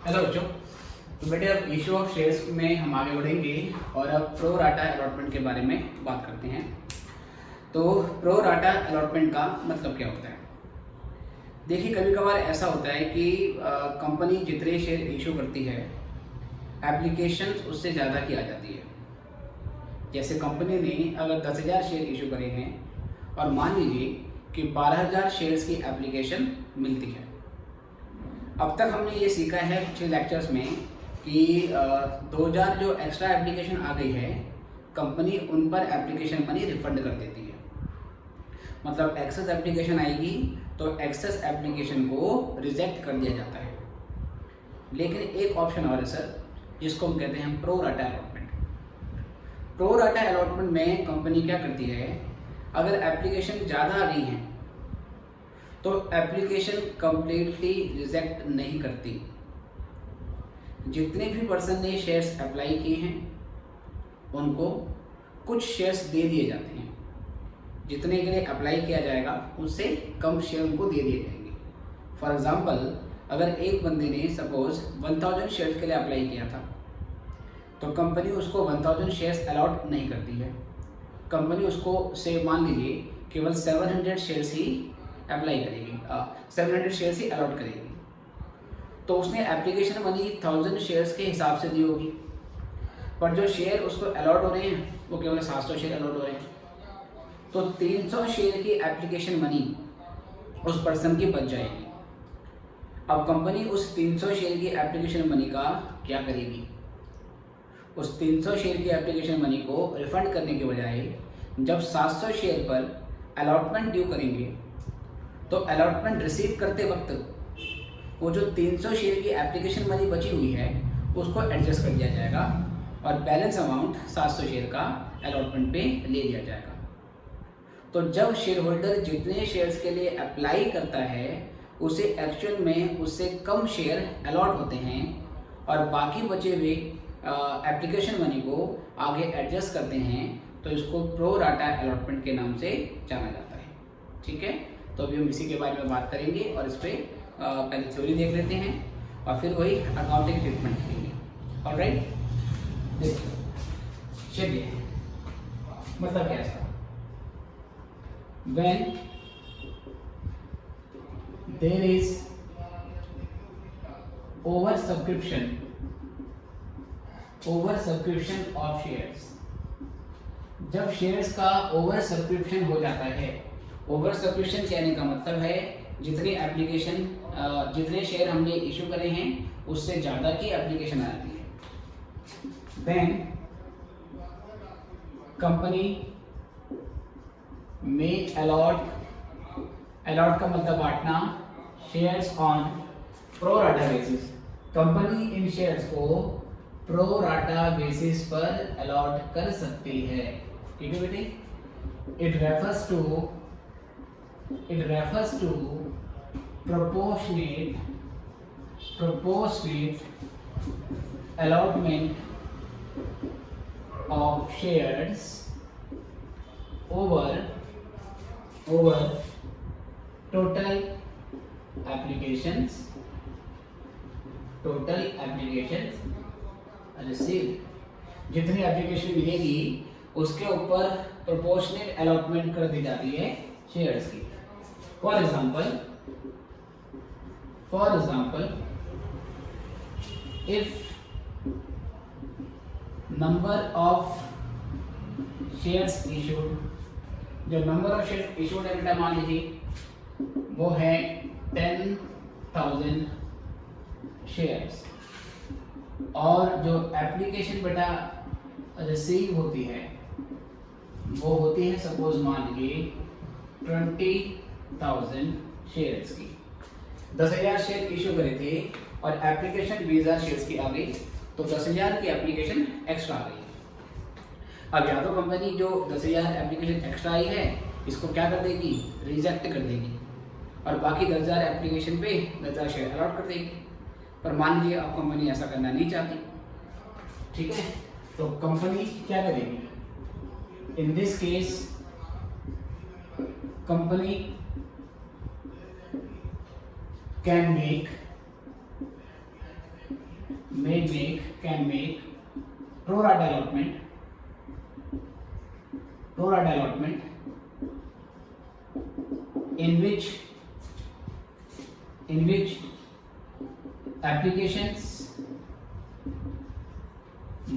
Hello बच्चों। तो बेटे अब इशू ऑफ शेयर्स में हम आगे बढ़ेंगे और अब प्रो राटा अलॉटमेंट के बारे में बात करते हैं। तो प्रो राटा अलॉटमेंट का मतलब क्या होता है? देखिए, कभी कभार ऐसा होता है कि कंपनी जितने शेयर इशू करती है एप्लीकेशन उससे ज़्यादा की आ जाती है। जैसे कंपनी ने अगर 10,000 शेयर इशू करे हैं और मान लीजिए कि 12,000 शेयर्स की एप्लीकेशन मिलती है। अब तक हमने ये सीखा है पिछले लेक्चर्स में कि 2,000 जो एक्स्ट्रा एप्लीकेशन आ गई है कंपनी उन पर एप्लीकेशन मनी रिफंड कर देती है। मतलब एक्सेस एप्लीकेशन आएगी तो एक्सेस एप्लीकेशन को रिजेक्ट कर दिया जाता है। लेकिन एक ऑप्शन और है सर, जिसको हम कहते हैं pro rata allotment. Pro rata allotment में कंपनी क्या करती है, अगर एप्लीकेशन ज़्यादा आ गई हैं तो एप्लीकेशन कंप्लीटली रिजेक्ट नहीं करती। जितने भी पर्सन ने शेयर्स अप्लाई किए हैं उनको कुछ शेयर्स दे दिए जाते हैं। जितने के लिए अप्लाई किया जाएगा उससे कम शेयर उनको दे दिए जाएंगे। फॉर एग्जांपल, अगर एक बंदे ने सपोज 1000 शेयर्स के लिए अप्लाई किया था तो कंपनी उसको 1000 शेयर्स अलॉट नहीं करती है। कंपनी उसको से मान लीजिए केवल 700 शेयर्स ही अप्लाई करेगी, 700 शेयर्स ही अलॉट करेगी। तो उसने एप्लीकेशन मनी 1000 शेयर्स के हिसाब से दी होगी, पर जो शेयर उसको अलॉट हो रहे हैं वो केवल 700 शेयर अलॉट हो रहे हैं। तो 300 शेयर की एप्लीकेशन मनी उस पर्सन की बच जाएगी। अब कंपनी उस 300 शेयर की एप्लीकेशन मनी का क्या करेगी? उस 300 शेयर की एप्लीकेशन मनी को रिफंड करने के बजाय जब 700 शेयर पर अलॉटमेंट ड्यू करेंगे तो अलॉटमेंट रिसीव करते वक्त वो जो 300 शेयर की एप्लीकेशन मनी बची हुई है उसको एडजस्ट कर दिया जाएगा और बैलेंस अमाउंट 700 शेयर का अलॉटमेंट पे ले लिया जाएगा। तो जब शेयर होल्डर जितने शेयर्स के लिए अप्लाई करता है उसे एक्चुअल में उससे कम शेयर अलॉट होते हैं और बाकी बचे हुए एप्लीकेशन मनी को आगे एडजस्ट करते हैं, तो इसको प्रो राटा अलॉटमेंट के नाम से जाना जाता है। ठीक है, तो अभी हम इसी के बारे में बात करेंगे और इस पर पहले थ्योरी देख लेते हैं और फिर वही अकाउंटिंग ट्रीटमेंट करेंगे। ऑलराइट, देखिए चलिए मतलब क्या है। When there is over subscription of shares, जब शेयर्स का ओवर सब्सक्रिप्शन हो जाता है। ओवर सब्सक्रिप्शन कहने का मतलब है जितने एप्लीकेशन जितने शेयर हमने इशू करे हैं उससे ज़्यादा की एप्लीकेशन आती है। देन कंपनी में अलॉट का मतलब बांटना shares on pro rata basis. Company in shares को प्रो राटा बेसिस पर अलॉट कर सकती है। ठीक है बेटे, it refers to proportionate allotment of shares over total applications received। जितनी एप्लीकेशन मिलेगी उसके ऊपर प्रोपोर्शनेट अलॉटमेंट कर दी जाती है शेयर्स की। For example if number of shares issued, जो नंबर ऑफ शेयर्स इशूड है बेटा मान लीजिए वो है 10,000 शेयर्स और जो एप्लीकेशन बेटा रिसीव होती है वो होती है सपोज मान लीजिए 20,000 शेयर्स की। 10,000 शेयर इशू करे थे और एप्लीकेशन 20,000 शेयर्स की आ गई, तो 10,000 की एप्लीकेशन एक्स्ट्रा आ गई। अब या तो कंपनी जो 10,000 एप्लीकेशन एक्स्ट्रा आई है इसको क्या कर देगी, रिजेक्ट कर देगी और बाकी 10,000 एप्लीकेशन पे 10,000 शेयर अलॉट कर देगी। पर मान लीजिए अब कंपनी ऐसा करना नहीं चाहती, ठीक है, तो कंपनी क्या करेगी? In this case company can make can make pro rata allotment in which applications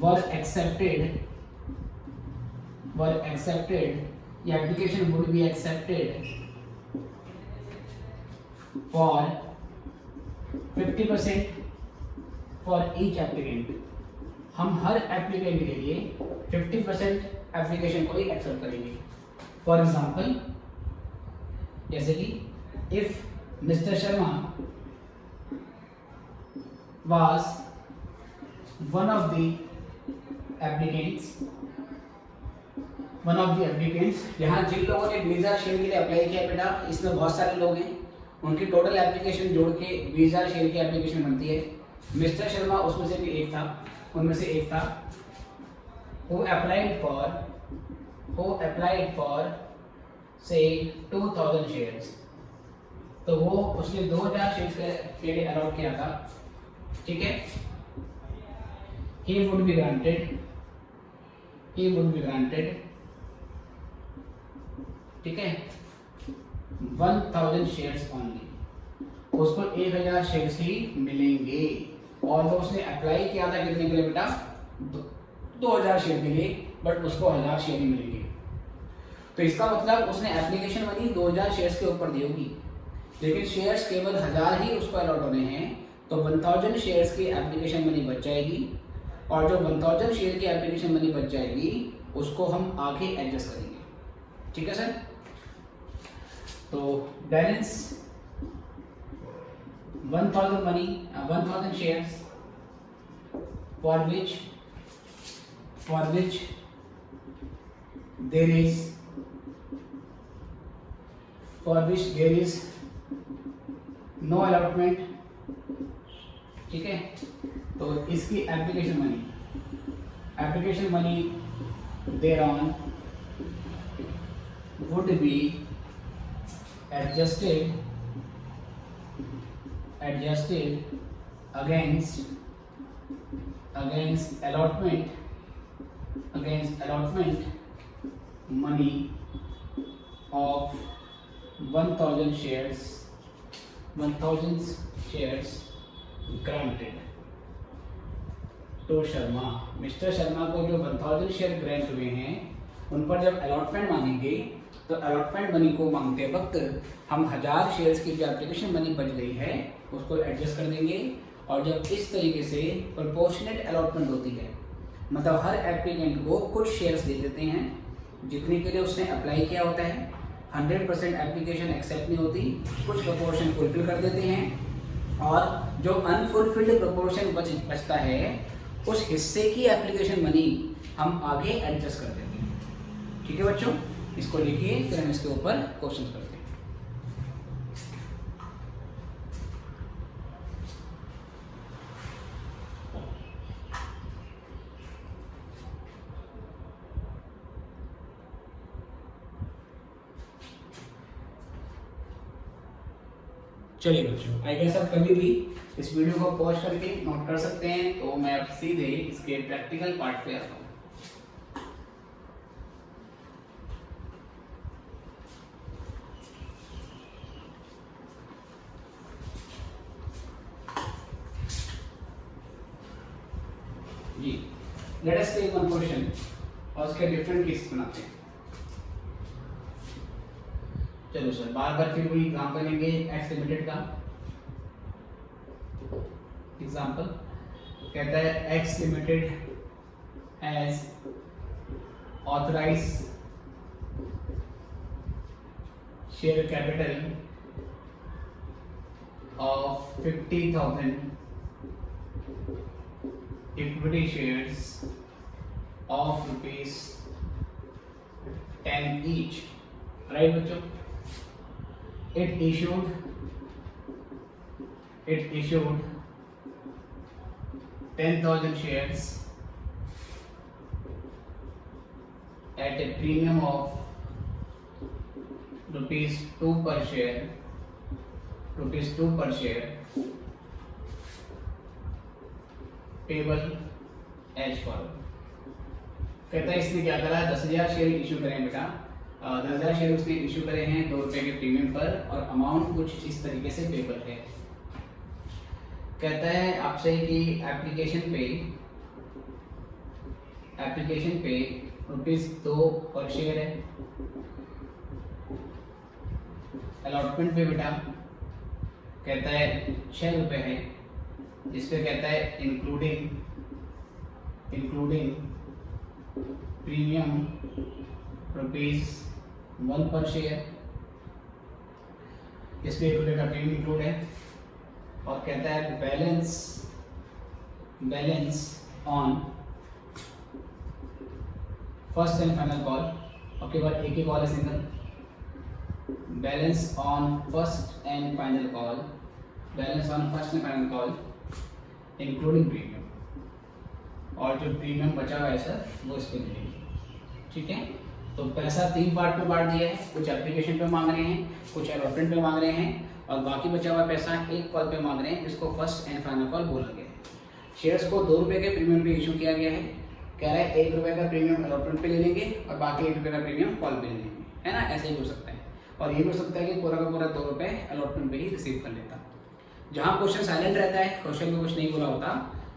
were accepted, the application would be accepted for 50% for each applicant. हम हर एप्लीकेंट के लिए 50% एप्लीकेशन को ही एक्सेप्ट करेंगे. फॉर एग्जाम्पल, जैसे कि if mister Sharma was one of the applicants, यहाँ जिन लोगों ने वीजा शेयर के लिए अप्लाई किया बेटा, इसमें बहुत सारे लोग हैं, उनकी टोटल एप्लीकेशन जोड़ के वीजा शेयर की एप्लीकेशन बनती है. मिस्टर शर्मा उसमें से भी एक था, उनमें से एक था who applied for say 2000 shares. तो वो उसने 2000 शेयर्स के लिए अलॉट किया था. ठीक है, he would be granted, ठीक है, 1000 शेयर्स ओनली. उसको 1000 शेयर्स ही मिलेंगे. और जो उसने अप्लाई किया था कितने के लिए बेटा, 2000 शेयर के लिए, बट उसको 1000 शेयर ही मिलेंगे. तो इसका मतलब उसने एप्लीकेशन मनी 2000 शेयर्स के ऊपर दी होगी, लेकिन शेयर्स केवल 1000 ही उसको अलॉट होने हैं. तो 1000 शेयर्स की एप्लीकेशन मनी बच जाएगी, और जो 1000 शेयर की एप्लीकेशन मनी बच जाएगी उसको हम आगे एडजस्ट करेंगे. ठीक है सर. तो balance 1000 money, 1000 shares for which there is no allotment. ठीक है, तो इसकी application money thereon would be adjusted against allotment money of 1000 shares granted तो शर्मा. मिस्टर शर्मा को जो 1000 शेयर ग्रांट हुए हैं उन पर जब अलॉटमेंट मांगेंगे तो अलॉटमेंट मनी को मांगते वक्त हम 1000 शेयर्स की जो एप्लीकेशन मनी बच गई है उसको एडजस्ट कर देंगे. और जब इस तरीके से प्रोपोर्शनेट अलॉटमेंट होती है, मतलब हर एप्लीकेंट को कुछ शेयर्स दे देते हैं जितने के लिए उसने अप्लाई किया होता है. 100% एप्लीकेशन एक्सेप्ट नहीं होती, कुछ प्रोपोर्शन फुलफिल कर देते हैं, और जो अनफुलफिल्ड प्रोपोर्शन बचता है उस हिस्से की एप्लीकेशन मनी हम आगे एडजस्ट कर देते हैं. ठीक है बच्चों, इसको लिखिए, फिर हम इसके ऊपर क्वेश्चन करते हैं. चलिए बच्चों, आई गेस आप कभी भी इस वीडियो को पॉज करके नोट कर सकते हैं. तो मैं अब सीधे इसके प्रैक्टिकल पार्ट पे आता हूँ. जी, let us take one question और उसके डिफरेंट केस बनाते हैं. चलो सर, बार बार फिर वही एग्जाम्पल लेंगे. एक्स लिमिटेड का एग्जाम्पल कहता है X limited as authorise share capital of 50,000 equity shares of ₹10 each. Right बच्चों, it issued 10,000 shares at a premium of ₹2 per share, payable as follow. कहता है इसने क्या करा, 10,000 शेयर इशू करें बेटा, 10,000 शेयर उसने इशू करे हैं 2 रुपए के प्रीमियम पर और अमाउंट कुछ इस तरीके से पेबल है। कहता है आपसे कि एप्लीकेशन पे ₹2 पर शेयर है। अलॉटमेंट पे बेटा कहता है 6 रुपए है, जिसपे कहता है इंक्लूडिंग प्रीमियम ₹1 पर शेयर, इसमें 1 रुपये का प्रीमियम इंक्लूड है। और कहता है balance on first and final call, और केवल एक ही कॉल है single. Balance on first and final call including premium, और जो प्रीमियम बचा हुआ है सर वो इस पे मिलेगी। ठीक है, तो पैसा 3 पार्ट में बांट दिया है, कुछ एप्लीकेशन पे मांग रहे हैं, कुछ अलॉटमेंट पे मांग रहे हैं, और बाकी बचा हुआ पैसा एक कॉल पे मांग रहे हैं, जिसको फर्स्ट एंड फाइनल कॉल बोला गया है। शेयर्स को 2 रुपये के प्रीमियम पे इशू किया गया है। कह रहा है 1 रुपये का प्रीमियम अलॉटमेंट पे ले लेंगे और बाकी 1 रुपये का प्रीमियम कॉल पे ले लेंगे, है ना। ऐसे ही हो सकता है, और ये भी हो सकता है कि पूरा का पूरा 2 रुपये अलॉटमेंट पे ही रिसीव कर लेता। जहाँ क्वेश्चन साइलेंट रहता है, क्वेश्चन में कुछ नहीं बोला होता,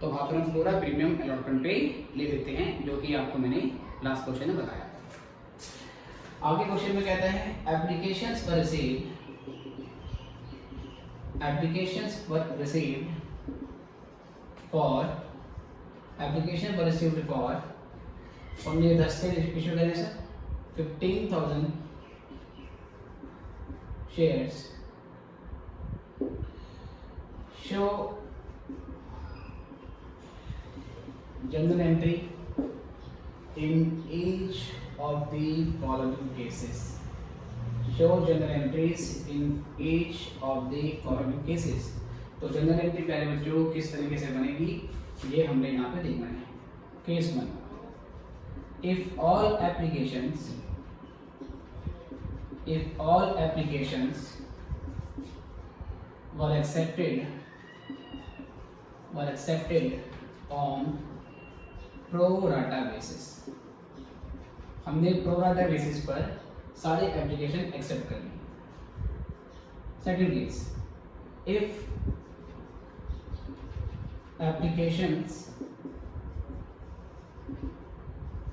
तो वहाँ पर हम पूरा प्रीमियम अलॉटमेंट पे ले लेते हैं, जो कि आपको मैंने लास्ट क्वेश्चन में बताया। आगे क्वेश्चन में कहता है एप्लीकेशंस वर रिसीव्ड फॉर हमने 10 से इशू करे sir 15,000 shares show journal entry in each of the following cases. Show journal entries in each of the following cases. तो जर्नल एंट्री प्यारे बच्चों किस तरीके से बनेगी ये हमने यहाँ पे देखना है। Case 1, if all applications were accepted on pro rata basis, हमने pro rata basis पर सारे एप्लीकेशन एक्सेप्ट कर लिए। Second case, if applications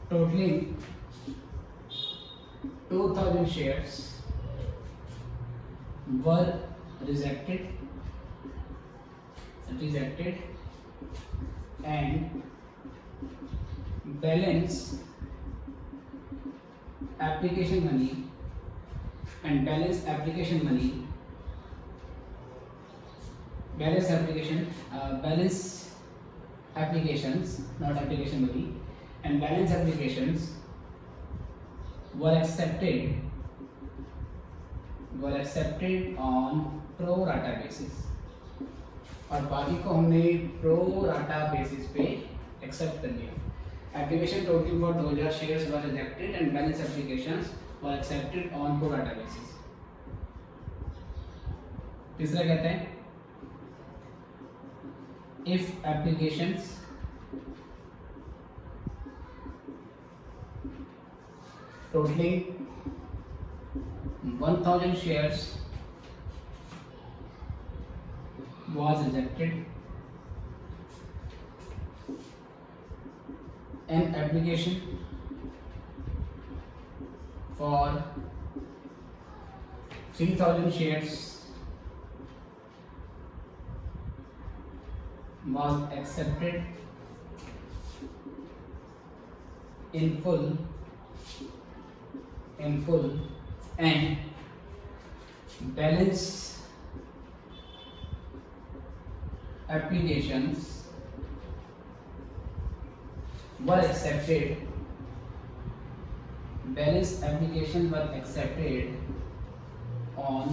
totaling 2,000 shares were rejected and balance applications not application money and balance applications were accepted on pro rata basis, और बाकी को हमने pro rata basis पे accept कर लिया। Application total for 2,000 shares were rejected and balance applications were accepted on pro rata basis। तीसरा कहते हैं if applications totaling 1,000 shares was rejected an application for 3,000 shares was accepted in full and balance applications were accepted on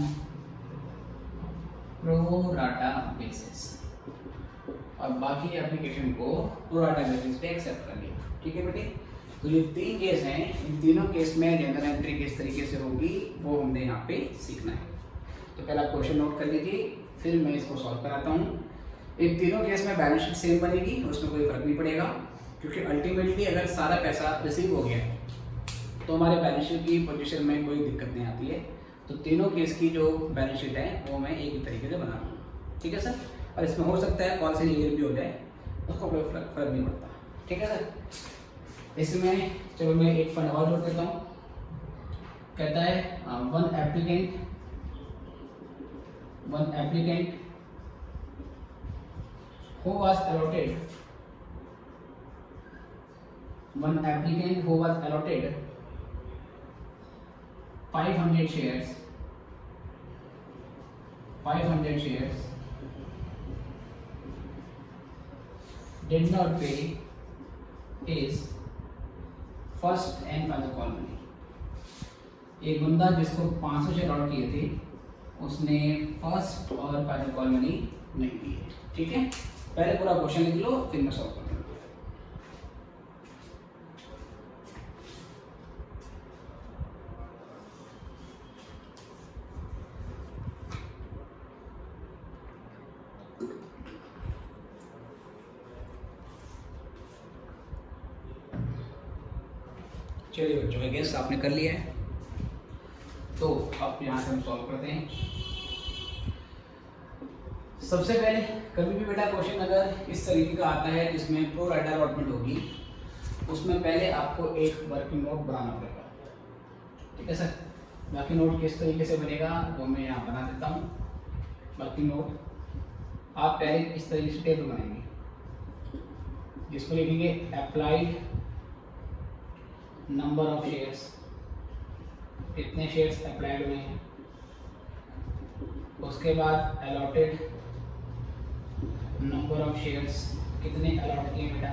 pro rata basis, और बाकी application को pro rata basis पे accept कर लिया। ठीक है बेटे, तो ये 3 केस हैं, इन तीनों केस में जनरल एंट्री किस तरीके से होगी वो हमने यहाँ पे सीखना है। तो पहला क्वेश्चन नोट कर लीजिए, फिर मैं इसको सॉल्व कराता हूँ। इन तीनों केस में बैलेंस शीट सेम बनेगी, उसमें कोई फर्क नहीं पड़ेगा, क्योंकि अल्टीमेटली अगर सारा पैसा रिसीव हो गया तो हमारे बैलेंस शीट की पोजीशन में कोई दिक्कत नहीं आती है। तो तीनों केस की जो बैलेंस शीट है वो मैं एक ही तरीके से बना रहा हूँ, ठीक है सर। और इसमें हो सकता है कॉल से ईयर भी हो जाए, उसको कोई फर्क नहीं पड़ता, ठीक है सर। इसमें चलो मैं एक फंड और जोड़ देता हूँ। कहता है one applicant who was allotted 500 shares did not pay his first and final call money। एक बंदा जिसको 500 शेयर अलॉट किए थे उसने फर्स्ट और फाइनल कॉल मनी नहीं दी है, ठीक है। पहले पूरा क्वेश्चन लिख लो, फिर मैं सॉल्व कर दूंगा। चलिए बच्चों, का गेस आपने कर लिया है, तो अब यहाँ से हम सॉल्व करते हैं। सबसे पहले कभी भी बेटा क्वेश्चन अगर इस तरीके का आता है जिसमें प्रो राइटर अलॉटमेंट होगी, उसमें पहले आपको एक वर्किंग नोट बनाना पड़ेगा, ठीक है सर। वर्किंग नोट किस तरीके से बनेगा वो मैं यहाँ बना देता हूँ। वर्किंग नोट आप पहले इस तरीके से टेबल बनाएंगे, जिसको लिखेंगे अप्लाइड नंबर ऑफ शेयर्स, कितने शेयर्स अप्लाइड हुए हैं, उसके बाद अलॉटेड नंबर ऑफ शेयर्स, कितने अलॉट किए बेटा,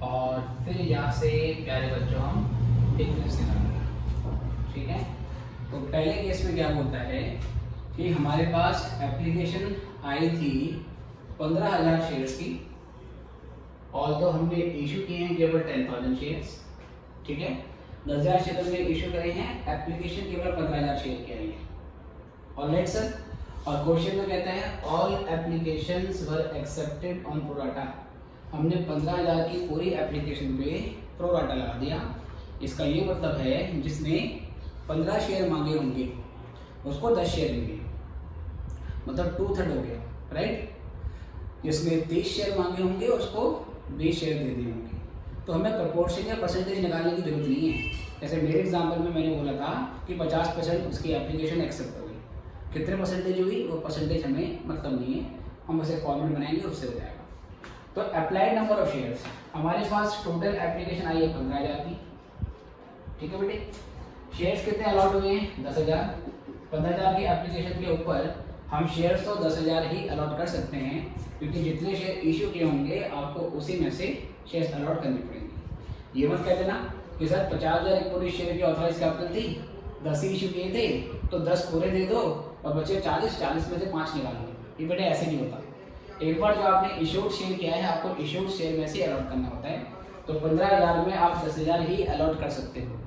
और फिर यहाँ से प्यारे बच्चों हम डिफरेंस निकालेंगे, ठीक है। तो पहले केस में क्या बोलता है कि हमारे पास एप्लीकेशन आई थी 15,000 शेयर्स की, और तो हमने इशू किए हैं केवल 10,000 शेयर्स, ठीक है। 10,000 शेयर में इशू करे हैं, एप्लीकेशन केवल 15,000 शेयर की आई है। और लेट सर, और क्वेश्चन में कहता है all applications were accepted on pro rata. हमने 15,000 की पूरी एप्लीकेशन पे प्रोराटा लगा दिया। इसका ये मतलब है जिसने 15 शेयर मांगे होंगे उसको 10 शेयर मिले, मतलब 2/3 हो गया, राइट। जिसने 30 शेयर मांगे होंगे उसको 20 शेयर दे दिए होंगे। तो हमें प्रपोर्शन या परसेंटेज निकालने की जरूरत नहीं है। जैसे मेरे एग्जाम्पल में मैंने बोला था कि 50% उसकी एप्लीकेशन एक्सेप्ट हो गई, कितने परसेंटेज हुई वो परसेंटेज हमें मतलब नहीं है, हम उसे फॉर्मेट बनाएंगे उससे हो जाएगा। तो अप्लाइड नंबर ऑफ शेयर्स, हमारे पास टोटल एप्लीकेशन आई है 15,000 की, ठीक है बेटे। शेयर्स कितने अलॉट हुए हैं 10,000। 15,000 की एप्लीकेशन के ऊपर हम शेयर्स तो 10,000 ही अलॉट कर सकते हैं, क्योंकि जितने शेयर इशू किए होंगे आपको उसी में से शेयर्स अलॉट करने पड़ेंगे। ये मत कह देना कि सर 50,000 इक्विटी शेयर की ऑथराइज कैपिटल थी, 10 ही इशू किए थे तो 10 पूरे दे दो और बचे 40 में से 5 निकाल लो। ये बेटे ऐसे नहीं होता। एक बार जो आपने इशूड शेयर किया है आपको इशूड शेयर में से अलॉट करना होता है। तो 15,000 में आप 10,000 ही अलॉट कर सकते हो।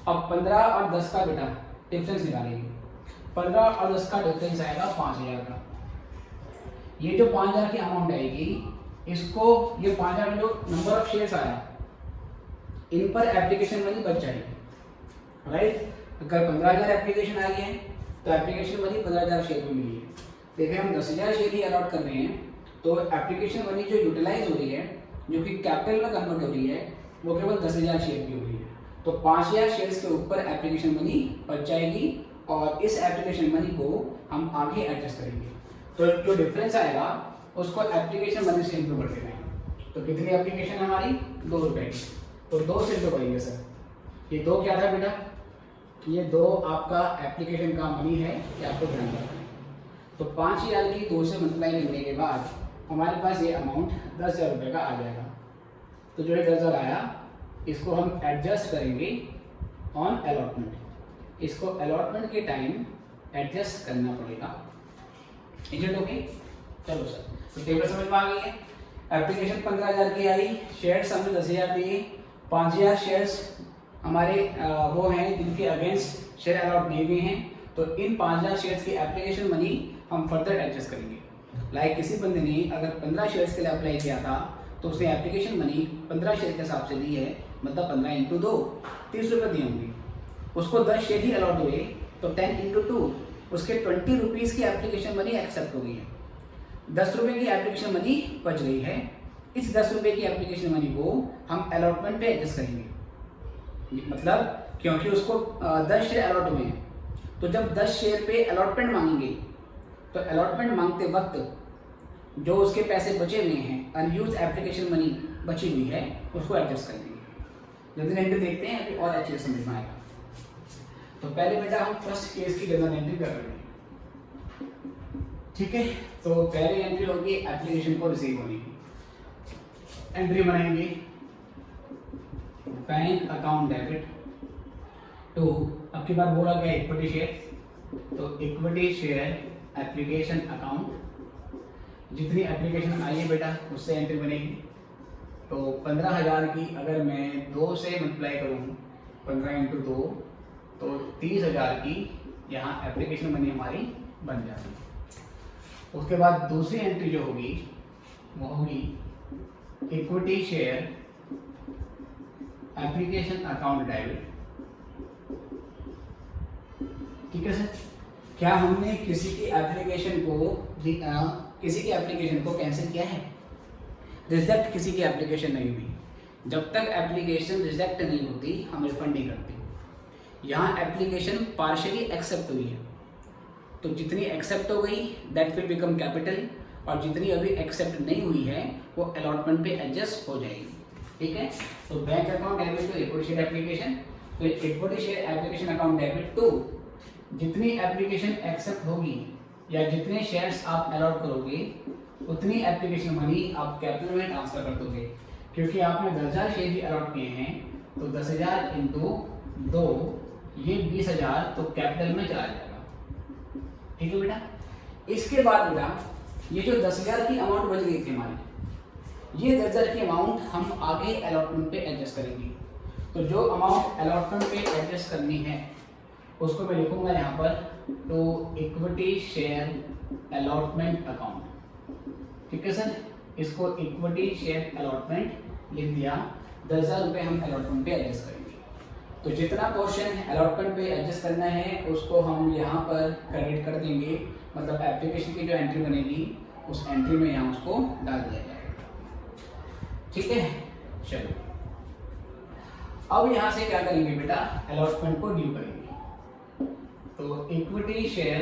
अब 15 और 10 का बेटा डिफरेंस निकालेंगे। 15 और 10 का डिफरेंस आएगा 5,000 का। ये जो 5,000 की अमाउंट आएगी, इसको ये 5,000 में जो नंबर ऑफ शेयर्स आया इन पर एप्लीकेशन मनी बच जाएगी, राइट। अगर 15,000 एप्लीकेशन आई है तो एप्लीकेशन मनी 15,000 शेयर को मिली है। देखिए हम 10,000 शेयर ही अलॉट कर रहे हैं, तो एप्लीकेशन मनी जो यूटिलाइज हो रही है, जो कि कैपिटल में कन्वर्ट हो रही है, वो केवल 10,000 शेयर की हो रही है। तो 5,000 शेयर्स के ऊपर एप्लीकेशन मनी बच जाएगी और इस एप्लीकेशन मनी को हम आगे एडजस्ट करेंगे। तो जो डिफरेंस आएगा उसको एप्लीकेशन मनी से इंप्रूव कर देना है। तो कितनी एप्लीकेशन हमारी 2 रुपए की, तो 2 से इंप्रूव करेंगे सर। ये 2 क्या था बेटा, ये 2 आपका एप्लीकेशन का मनी है, ये आपको ध्यान रखना है। तो 5,000 की 2 से मल्टीप्लाई करने के बाद हमारे पास ये अमाउंट 10,000 रुपये का आ जाएगा। तो जो ये 10,000 आया इसको हम एडजस्ट करेंगे ऑन अलॉटमेंट। इसको अलॉटमेंट के टाइम एडजस्ट करना पड़ेगा। Is it okay? चलो सर, तो टेबल समझ में आ गई है। एप्लीकेशन 15,000 की आई, शेयर्स हमने 10,000 दिए, 5,000 शेयर्स हमारे वो हैं जिनके अगेंस्ट शेयर अलॉट नहीं हुए हैं। तो इन 5,000 शेयर्स की एप्लीकेशन मनी हम फर्दर एडजस्ट करेंगे। लाइक किसी बंदे ने अगर 15 शेयर्स के लिए अप्लाई किया था तो उसने एप्लीकेशन मनी 15 शेयर के हिसाब से दी है, मतलब 15 इंटू 2 30 रुपये दिए होंगे। उसको 10 शेयर ही अलॉट हुए तो 10 इंटू 2 उसके 20 रुपीज़ की एप्लीकेशन मनी एक्सेप्ट हो गई है। 10 रुपये की एप्लीकेशन मनी बच गई है। इस 10 रुपये की एप्लीकेशन मनी को हम अलॉटमेंट पे एडजस्ट करेंगे, मतलब क्योंकि उसको 10 शेयर अलॉट हुए हैं, तो जब 10 शेयर पे अलॉटमेंट मांगेंगे तो अलॉटमेंट मांगते वक्त जो उसके पैसे बचे हुए हैं, अनयूज एप्लीकेशन मनी बची हुई है, उसको एडजस्ट कर देंगे। जल्दी एंट्री देखते हैं, अभी और अच्छे से समझ में आएगा। तो पहले बेटा हम फर्स्ट केस की जनरल एंट्री कर रहे हैं, ठीक है। तो पहली एंट्री होगी एप्लीकेशन को रिसीव होने की। एंट्री बनाएंगे बैंक अकाउंट डेबिट टू, अब की बार बोला गया इक्विटी शेयर, तो इक्विटी शेयर एप्लीकेशन अकाउंट, जितनी एप्लीकेशन आई है बेटा उससे एंट्री बनेगी। तो 15,000 की अगर मैं 2 से मल्टीप्लाई करूँ, 15 इंटू 2 तो 30,000 की यहाँ एप्लीकेशन मनी हमारी बन जाती है। उसके बाद दूसरी एंट्री जो होगी वो होगी equity share application account debit, ठीक है सर। क्या हमने किसी की एप्लीकेशन को कैंसिल किया है? रिजेक्ट किसी की एप्लीकेशन नहीं हुई। जब तक एप्लीकेशन रिजेक्ट नहीं होती हम रिफंड नहीं करते। यहाँ एप्लीकेशन पार्शियली एक्सेप्ट हुई है, तो जितनी एक्सेप्ट हो गई दैट विल बिकम कैपिटल, और जितनी अभी एक्सेप्ट नहीं हुई है वो अलॉटमेंट पे एडजस्ट हो जाएगी, ठीक है। तो bank account debit to equity share application, तो equity share application account debit to, जितनी एप्लीकेशन एक्सेप्ट होगी या जितने शेयर्स आप अलॉट करोगे उतनी एप्लीकेशन मनी आप कैपिटल में ट्रांसफर कर दोगे। क्योंकि आपने 10,000 शेयर ही अलॉट किए हैं तो 10,000 इंटू 2 ये 20,000 तो कैपिटल में चला जाएगा, ठीक है बेटा। इसके बाद बेटा ये जो 10,000 की अमाउंट बच गई थी हमारी, ये 10,000 की अमाउंट हम आगे अलॉटमेंट पे एडजस्ट करेंगे। तो जो अमाउंट अलॉटमेंट पे एडजस्ट करनी है उसको मैं लिखूंगा यहाँ पर to equity share allotment account, ठीक है सर। इसको इक्विटी शेयर अलॉटमेंट लिख दिया। 10,000 रुपये हम अलॉटमेंट पे एडजस्ट करेंगे। तो जितना पोर्शन अलॉटमेंट पे एडजस्ट करना है उसको हम यहाँ पर क्रेडिट कर देंगे, मतलब एप्लीकेशन की जो एंट्री बनेगी उस एंट्री में यहाँ उसको डाल दिया जाएगा, ठीक है। चलो अब यहाँ से क्या करेंगे बेटा, अलॉटमेंट को ड्यू करेंगे। तो equity share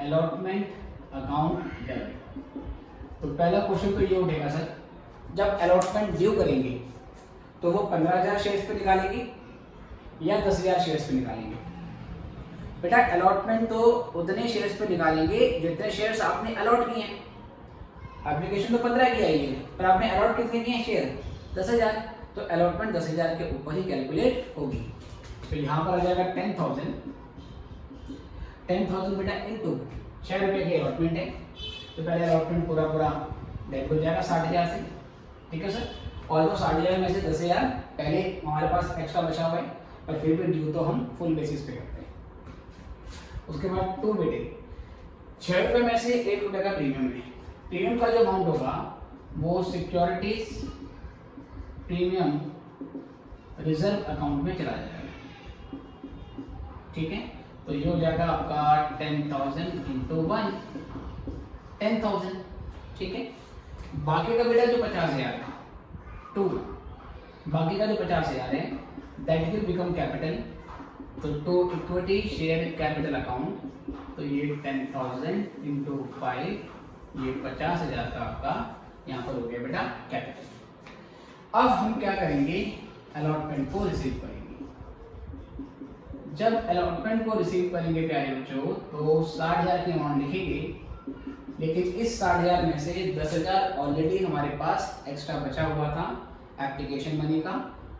allotment account debit, तो पहला क्वेश्चन तो ये उठेगा सर, जब अलॉटमेंट ड्यू करेंगे तो वो 15,000 शेयर्स पे निकालेंगे या 10,000 शेयर्स पे निकालेंगे? बेटा अलॉटमेंट तो उतने शेयर्स पे निकालेंगे जितने शेयर्स आपने अलॉट किए हैं। एप्लीकेशन तो 15 की आई है पर आपने अलॉट कितने किए हैं शेयर? 10,000, तो अलॉटमेंट 10,000 के ऊपर ही कैलकुलेट होगी। तो यहाँ पर आ जाएगा 10,000 बेटा इंटू 6 रुपये की अलॉटमेंट है, तो पहले अलॉटमेंट पूरा डेट हो जाएगा 60,000 से, ठीक है सर। और वो 60,000 में से 10,000 पहले हमारे पास एक्स्ट्रा बचा हुआ है, पर फिर भी ड्यू तो हम फुल बेसिस पे करते हैं। उसके बाद 2 बेटे 6 रुपये में से 1 रुपये का प्रीमियम है। प्रीमियम का जो अमाउंट होगा वो सिक्योरिटीज प्रीमियम रिजर्व अकाउंट में चला जाएगा, ठीक है। तो ये हो जाएगा आपका 10,000 इंटू 1 10,000, ठीक है। बाकी का बेटा जो 50,000 है 2, बाकी का जो 50,000 है दैट विल बिकम कैपिटल, तो to equity share capital account, तो ये 10,000 इंटू 5 ये 50,000 का आपका यहाँ पर हो गया बेटा कैपिटल। अब हम क्या करेंगे, अलॉटमेंट को रिसीव करेंगे। जब अलॉटमेंट को रिसीव करेंगे प्यारे बच्चों तो 60,000 की अमाउंट लिखेंगे, लेकिन इस 60,000 में से 10,000 ऑलरेडी हमारे पास एक्स्ट्रा बचा हुआ था एप्लीकेशन मनी का,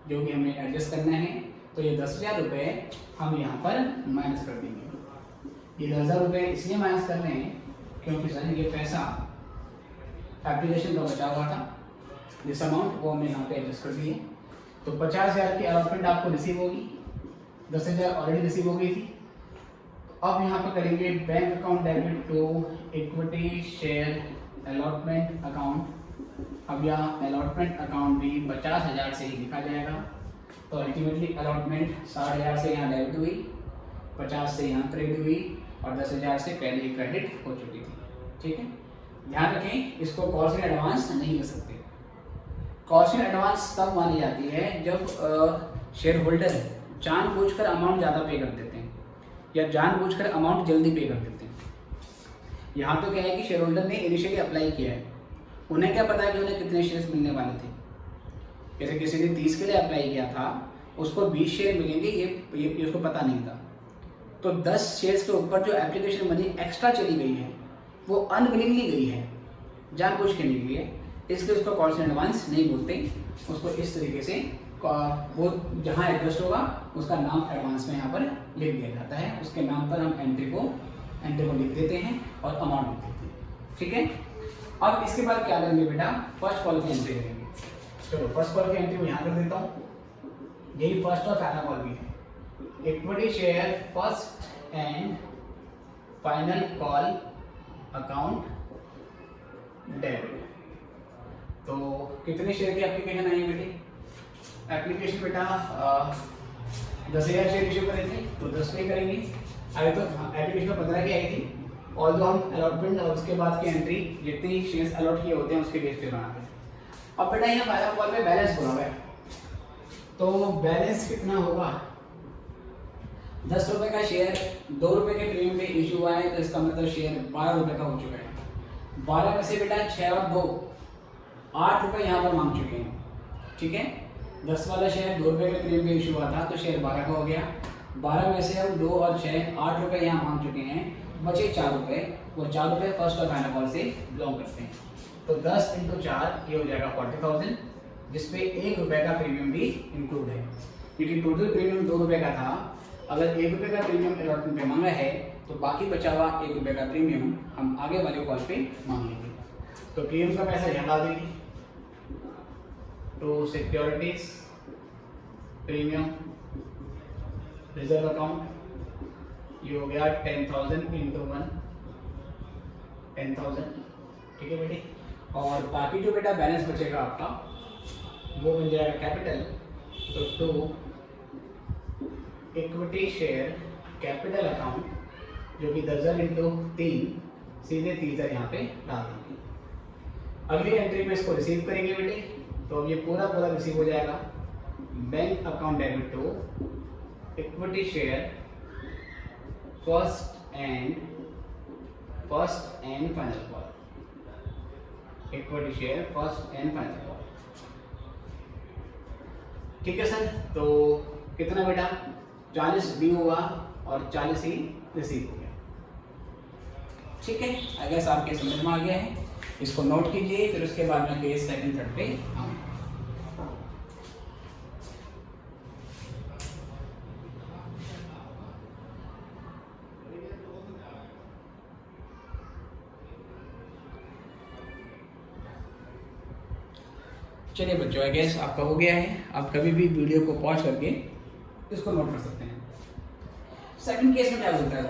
जो कि हमें एडजस्ट करना है। तो ये 10,000 रुपये हम यहाँ पर माइनस कर देंगे। ये 10,000 रुपये इसलिए माइनस कर रहे हैं क्योंकि सर ये पैसा एप्लीकेशन का बचा हुआ था, जिस अमाउंट वो हमने यहाँ पे एडजस्ट कर दिए। तो 50,000 की अलॉटमेंट आपको रिसीव होगी, 10,000 ऑलरेडी रिसीव हो गई थी, अब यहाँ पे करेंगे bank account debit to equity share allotment account. अब यहाँ अलॉटमेंट अकाउंट भी 50,000 से ही लिखा जाएगा। तो अल्टीमेटली अलॉटमेंट 60,000 से यहाँ डेबिट हुई, 50 से यहाँ क्रेडिट हुई और 10,000 से पहले ही क्रेडिट हो चुकी थी। ठीक है, ध्यान रखें इसको कॉस्ट इन एडवांस नहीं कर सकते। कॉस्ट इन एडवांस तब मानी जाती है जब शेयर होल्डर जानबूझकर अमाउंट ज़्यादा पे कर देते हैं या जानबूझकर अमाउंट जल्दी पे कर देते हैं। यहाँ तो क्या है कि शेयर होल्डर ने इनिशियली अप्लाई किया है, उन्हें क्या पता है कि उन्हें कितने शेयर्स मिलने वाले थे। जैसे किसी ने 30 के लिए अप्लाई किया था, उसको 20 शेयर मिलेंगे ये उसको पता नहीं था। तो 10 शेयर्स के ऊपर जो एप्लीकेशन मनी एक्स्ट्रा चली गई है वो अनविलिंगली गई है, जानबूझ के नहीं गई है, इसलिए उसको कॉस्ट इन एडवांस नहीं बोलते। उसको इस तरीके से वो जहाँ एडजस्ट होगा उसका नाम एडवांस में यहाँ पर लिख दिया जाता है, उसके नाम पर हम एंट्री को लिख देते हैं और अमाउंट लिख देते हैं। ठीक है, अब इसके बाद क्या करेंगे बेटा, फर्स्ट कॉल की एंट्री करेंगे। चलो फर्स्ट कॉल की एंट्री मैं यहाँ कर देता हूँ, यही फर्स्ट और फाइनल कॉल भी है। Equity share first and final call account debit. तो कितने शेयर की एप्लीकेशन आई है बेटी? एप्लीकेशन बेटा 10,000 शेयर इशू करे थे तो 10 पे करेंगे। अरे तो एप्लीकेशन 15 की आई थी, और जो हम अलॉटमेंट और उसके बाद की एंट्री जितने शेयर्स अलॉट किए होते हैं उसके बेस पे बनाते हैं। अब बेटा यहाँ फाइनल कॉल में बैलेंस बोला हुआ है, तो बैलेंस कितना होगा? 10 रुपए का शेयर 2 रुपए के प्रीमियम पे इशू हुआ है, तो इसका मतलब शेयर 12 रुपए का हो चुका है। 12 में से बेटा 6 और 2 8 रुपए यहाँ पर मांग चुके हैं। ठीक है, 10 वाला शेयर 2 रुपए के प्रीमियम पे इशू हुआ था तो शेयर 12 का हो गया। 12 में से हम 2 और 6 8 रुपए यहाँ मांग चुके हैं, बचे 4 रुपए। वो 4 रुपए फर्स्ट और फाइनल कॉल से बिलोंग करते हैं। तो 10 × 4 ये हो जाएगा 40,000, जिसपे 1 रुपए का प्रीमियम भी इंक्लूड है, क्योंकि टोटल प्रीमियम 2 रुपए का था। अगर 1 रुपए का प्रीमियम अलॉटमेंट पे मांगा है तो बाकी बचा हुआ 1 रुपए का प्रीमियम हम आगे वाले कॉल पे मांग लेंगे। तो प्रीमियम का पैसा यहाँ डाल देंगे। तो सिक्योरिटीज प्रीमियम रिजर्व अकाउंट ये हो गया 10,000 × 1 10,000। ठीक है बेटे, और बाकी जो बेटा बैलेंस बचेगा आपका वो बन जाएगा कैपिटल। तो 2 इक्विटी शेयर कैपिटल अकाउंट जो कि 10,000 × 3 सीधे 30,000 यहाँ पे डाल देंगे। अगली एंट्री में इसको रिसीव करेंगे बेटे, तो अब ये पूरा रिसीव हो जाएगा। Bank account debit to equity share first and final call. Equity share first and final call. ठीक है सर, तो कितना बेटा 40 ड्यू हुआ और 40 ही रिसीव हो गया। ठीक है, अगर आपके समझ में आ गया है इसको नोट कीजिए, फिर उसके बाद में केस सेकंड थर्ड पे आऊंगा। चलिए बच्चों, आई गेस आपका हो गया है। आप कभी भी वीडियो को पॉज करके इसको नोट कर सकते हैं। सेकंड केस में क्या बोलता है?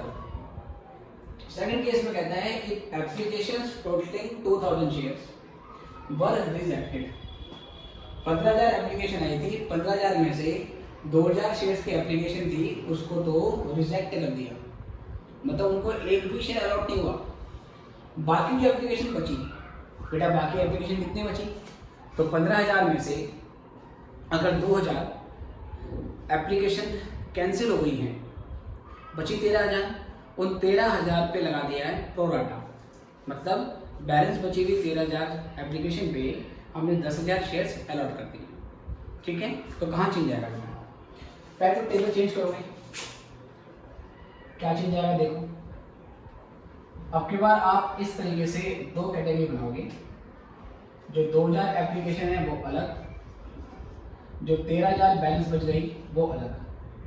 सेकंड केस में कहता है कि applications totalling 2000 shares were rejected. 15,000 application आई थी, 15,000 में से 2,000 शेयर्स की एप्लीकेशन थी, उसको तो रिजेक्ट कर दिया, मतलब उनको एक भी शेयर अलॉट नहीं हुआ। बाकी जो एप्लीकेशन बची बेटा, बाकी एप्लीकेशन कितनी बची? तो 15,000 में से अगर 2,000 एप्लीकेशन कैंसिल हो गई हैं, बची 13,000, उन 13,000 पे लगा दिया है प्रोराटा, मतलब बैलेंस बची हुई 13,000 एप्लीकेशन पे हमने 10,000 शेयर्स अलॉट कर दिए। ठीक है, तो कहाँ चेंज जाएगा? पहले तो टेबल चेंज करोगे, क्या चेंज जाएगा देखो। अब की बार आप इस तरीके से 2 कैटेगरी बनाओगे, जो 2,000 एप्लीकेशन है वो अलग, जो 13,000 बैलेंस बच गई वो अलग,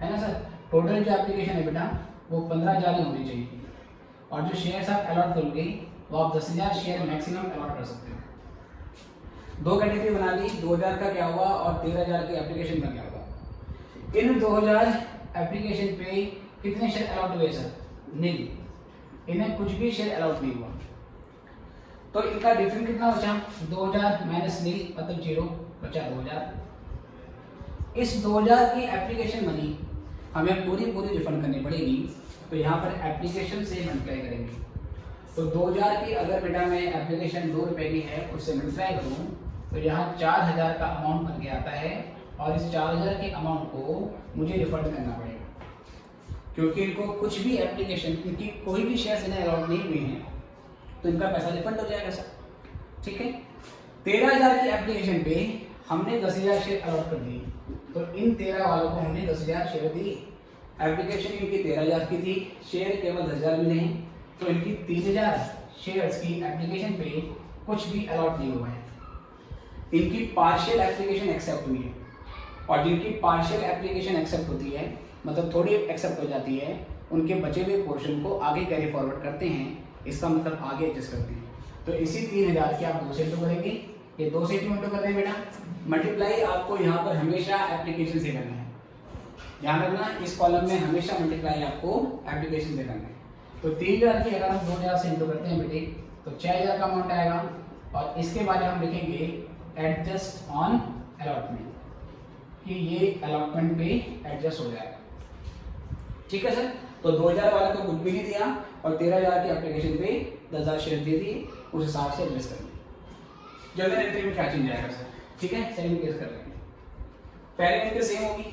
है ना सर। टोटल जो एप्लीकेशन है बेटा वो 15,000 ही होनी चाहिए, और जो शेयर्स आप अलॉट करोगे वो आप 10,000 शेयर मैक्सिमम अलॉट कर सकते हो। 2 कैटेगरी बना दी, 2,000 का क्या हुआ और 13,000 की एप्लीकेशन का क्या हुआ। इन 2,000 एप्लीकेशन पे कितने शेयर अलॉट हुए सर? नील, इन्हें कुछ भी शेयर अलाउड नहीं हुआ। तो इनका डिफरेंस कितना बचा? 2000 माइनस नील मतलब 0 बचा 2000। इस 2000 की एप्लीकेशन मनी हमें पूरी रिफंड करनी पड़ेगी, तो यहाँ पर एप्लीकेशन से मल्टीप्लाई करेंगे। तो 2000 की अगर बेटा मैं एप्लीकेशन 2 रुपये की है उससे मल्टीप्लाई करूँ तो यहाँ 4000 का अमाउंट बन के आता है, और इस 4000 के अमाउंट को मुझे रिफंड करना पड़ेगा, क्योंकि इनको कुछ भी एप्लीकेशन, क्योंकि कोई भी शेयर इन्हें अलाउड नहीं हुए हैं, तो इनका पैसा रिफंड हो जाएगा सर। ठीक है, 13000 की एप्लीकेशन पे हमने 10000 शेयर अलाउड कर दिए, तो इन 13 वालों को हमने 10000 शेयर दी। एप्लीकेशन इनकी 13000 की थी, शेयर केवल 10000 मिले हैं, तो इनकी 3000 शेयर्स की एप्लीकेशन पे कुछ भी अलाउड नहीं हुआ है। इनकी पार्शियल एप्लीकेशन एक्सेप्ट हुई है, और जिनकी पार्शियल एप्लीकेशन एक्सेप्ट होती है मतलब थोड़ी एक्सेप्ट हो जाती है, उनके बचे हुए पोर्शन को आगे कैरी फॉरवर्ड करते हैं, इसका मतलब आगे एडजस्ट करते हैं। तो इसी 3000 के आप 2 से इंटू करेंगे, ये 2 से क्यों इंटू कर रहे हैं बेटा? मल्टीप्लाई आपको यहाँ पर हमेशा एप्लीकेशन से करना है, ध्यान रखना, इस कॉलम में हमेशा मल्टीप्लाई आपको एप्लीकेशन से करना है। तो 3000 की अगर हम 2000 से इंटू करते हैं बेटे तो 6000 का अमाउंट आएगा, और इसके बाद हम लिखेंगे एडजस्ट ऑन अलॉटमेंट, कि ये अलॉटमेंट पे एडजस्ट हो जाएगा। ठीक है सर, तो 2000 वाले को कुछ भी नहीं दिया, और 13000 की एप्लीकेशन पे 10000 शेयर दे दिए, उस हिसाब से एडजस्ट कर लिया। जनरल एंट्री में क्या चेंज आएगा सर? ठीक है, सेकंड केस कर रहे हैं। पहले एंट्री सेम होगी,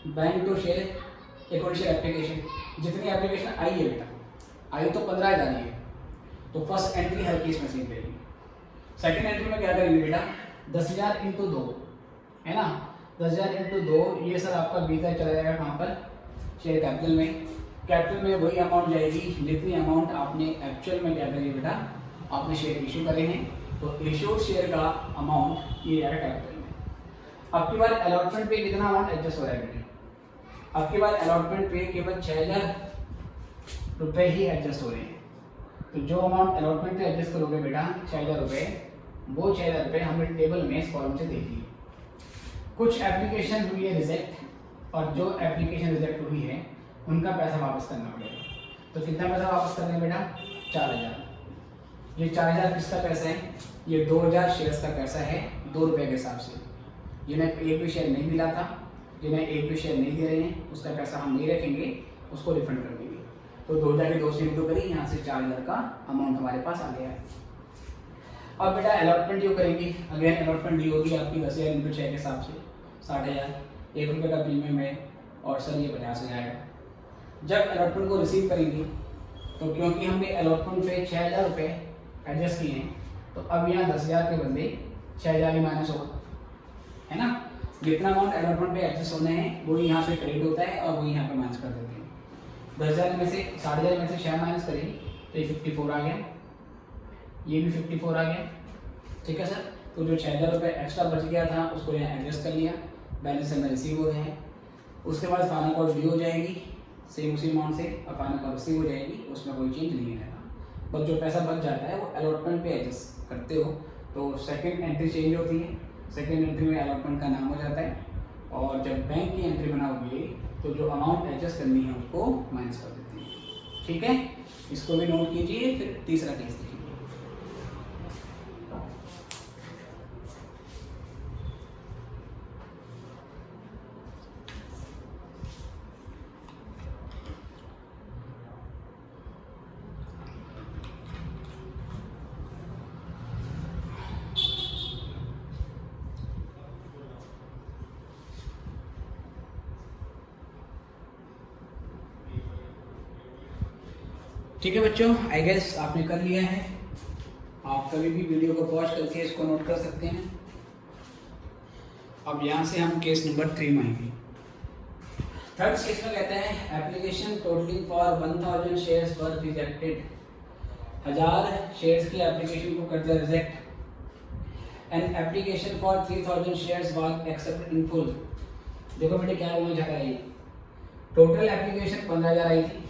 bank to share equity share application, जितनी एप्लीकेशन आई है बेटा, आई तो 15000 ही है, तो फर्स्ट एंट्री हर केस में सेम रहेगी। सेकंड एंट्री में क्या करेंगे बेटा? 10000 इंटू 2 है ना, 10000 इंटू 2, ये सर आपका बीता चला जाएगा कहाँ पर? शेयर कैपिटल में। कैपिटल में वही अमाउंट जाएगी जितनी अमाउंट आपने एक्चुअल में क्या करिए बेटा, आपने शेयर इशू करे हैं, तो इशूड शेयर का अमाउंट ये जाएगा कैपिटल में। अब की बार अलॉटमेंट पे कितना अमाउंट एडजस्ट हो रहा है बेटे? अब की बार अलॉटमेंट पे केवल 6000 रुपये ही एडजस्ट हो रहे हैं, तो जो अमाउंट अलॉटमेंट पे एडजस्ट करोगे बेटा 6000 रुपये, वो 6000 रुपये हमने टेबल में इस कॉलम से देख लिए। कुछ एप्लीकेशन हुई है रिजेक्ट, और जो एप्लीकेशन रिजेक्ट हुई है उनका पैसा वापस करना पड़ेगा। तो कितना पैसा वापस करना है बेटा? 4000। ये 4000 किसका पैसा है? ये 2000 शेयर्स का पैसा है, 2 रुपये के हिसाब से। जिन्हें एक भी शेयर नहीं मिला था, जिन्हें एक भी शेयर नहीं दे रहे हैं, उसका पैसा हम नहीं रखेंगे, उसको रिफंड कर देंगे। तो 2000 के 2 से इंटू करी, यहाँ से 4000 का अमाउंट हमारे पास आ गया है। अब बेटा अलॉटमेंट जो करेंगे, अगेन अलॉटमेंट डी होगी आपकी 10000 इंटू 6 के हिसाब से 60000, 1 रुपये का प्रीमियम है, और सर ये 50,000 है। जब अलॉटमेंट को रिसीव करेंगे तो क्योंकि हमने अलॉटमेंट पे 6000 रुपये एडजस्ट किए हैं, तो अब यहाँ 10000 के बदले 6000 ही माइनस होगा, है ना। जितना अमाउंट अलॉटमेंट पे एडजस्ट होने हैं वही यहाँ पे क्रेडिट होता है, और वही यहाँ पे माइनस कर देते हैं। 10000 में से 6000 में से 6 माइनस करेंगे तो ये 54 आ गया, ये भी 54 आ गया। ठीक है सर, तो जो 6000 रुपये एक्स्ट्रा बच गया था उसको यहाँ एडजस्ट कर लिया, बैलेंस हमें रिसीव हो गए हैं। उसके बाद फाइनल कॉल ड्यू हो जाएगी सेम उसी अमाउंट से, और फाइनल कॉल रिसीव हो जाएगी, उसमें कोई चेंज नहीं रहेगा। बस जो पैसा बच जाता है वो अलॉटमेंट पे एडजस्ट करते हो, तो सेकंड एंट्री चेंज होती है। सेकंड एंट्री में अलॉटमेंट का नाम हो जाता है, और जब बैंक की एंट्री बनाओगे तो जो अमाउंट एडजस्ट करनी है उसको माइनस कर देती है। ठीक है, इसको भी नोट कीजिए। फिर तीसरा केस देखिए। ठीक है बच्चों, आई गेस आपने कर लिया है। आप कभी भी वीडियो को पॉज करके इसको नोट कर सकते हैं। अब यहाँ से हम केस नंबर 3 में आएंगे। थर्ड केस में कहते हैं application totalling for 1000 shares were rejected. 1000 shares की एप्लीकेशन को कर दिया reject. And application for 3000 shares was accepted in full. देखो बेटे क्या बोलना चाह रहा है, टोटल एप्लीकेशन 15000 आई थी,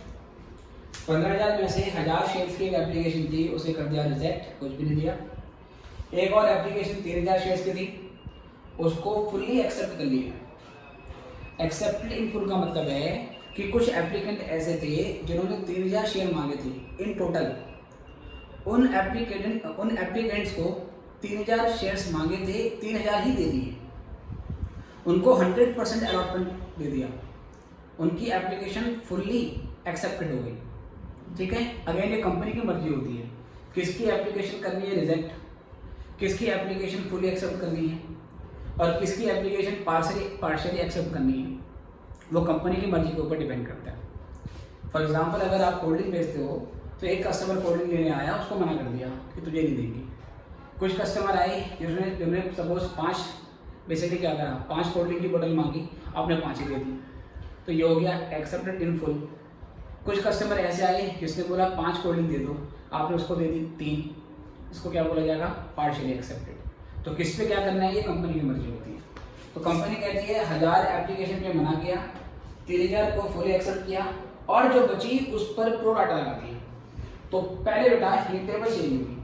15000 में से 1000 शेयर्स की एक एप्लीकेशन थी, उसे कर दिया रिजेक्ट, कुछ भी नहीं दिया। एक और एप्लीकेशन 3000 शेयर्स की थी, उसको फुल्ली एक्सेप्ट कर लिया। एक्सेप्टेड इन फुल का मतलब है कि कुछ एप्लीकेंट ऐसे थे जिन्होंने 3000 शेयर मांगे थे इन टोटल। उन एप्लीकेंट्स को 3000 शेयर्स मांगे थे, 3000 ही दे दिए, उनको 100% अलॉटमेंट दे दिया, उनकी एप्लीकेशन फुल्ली एक्सेप्टेड हो गई। ठीक है, अगेन ये कंपनी की मर्जी होती है किसकी एप्लीकेशन करनी है रिजेक्ट, किसकी एप्लीकेशन फुली एक्सेप्ट करनी है और किसकी एप्लीकेशन पार्शियली एक्सेप्ट करनी है, वो कंपनी की मर्जी के ऊपर डिपेंड करता है। फॉर एग्जांपल अगर आप कोल्ड ड्रिंक बेचते हो तो एक कस्टमर कोल्ड ड्रिंक लेने आया, उसको मना कर दिया कि तुझे नहीं देंगे। कुछ कस्टमर आए जिन्होंने सपोज 5 बेसिकली क्या करा, 5 कोल्ड ड्रिंक की बोतल मांगी, आपने 5 ही दे दी, तो ये हो गया एक्सेप्टेड इन फुल। कुछ कस्टमर ऐसे आए जिसने बोला 5 कोल्ड ड्रिंक दे दो, आपने उसको दे दी 3, इसको क्या बोला जाएगा, पार्शियली एक्सेप्टेड। तो किस पे क्या करना है, ये कंपनी की मर्जी होती है। तो कंपनी कहती है 1000 एप्लीकेशन पे मना किया, 3000 को फुली एक्सेप्ट किया और जो बची उस पर प्रो डाटा लगा दिया। तो पहले बेटा ये टेबल चेंज होगी,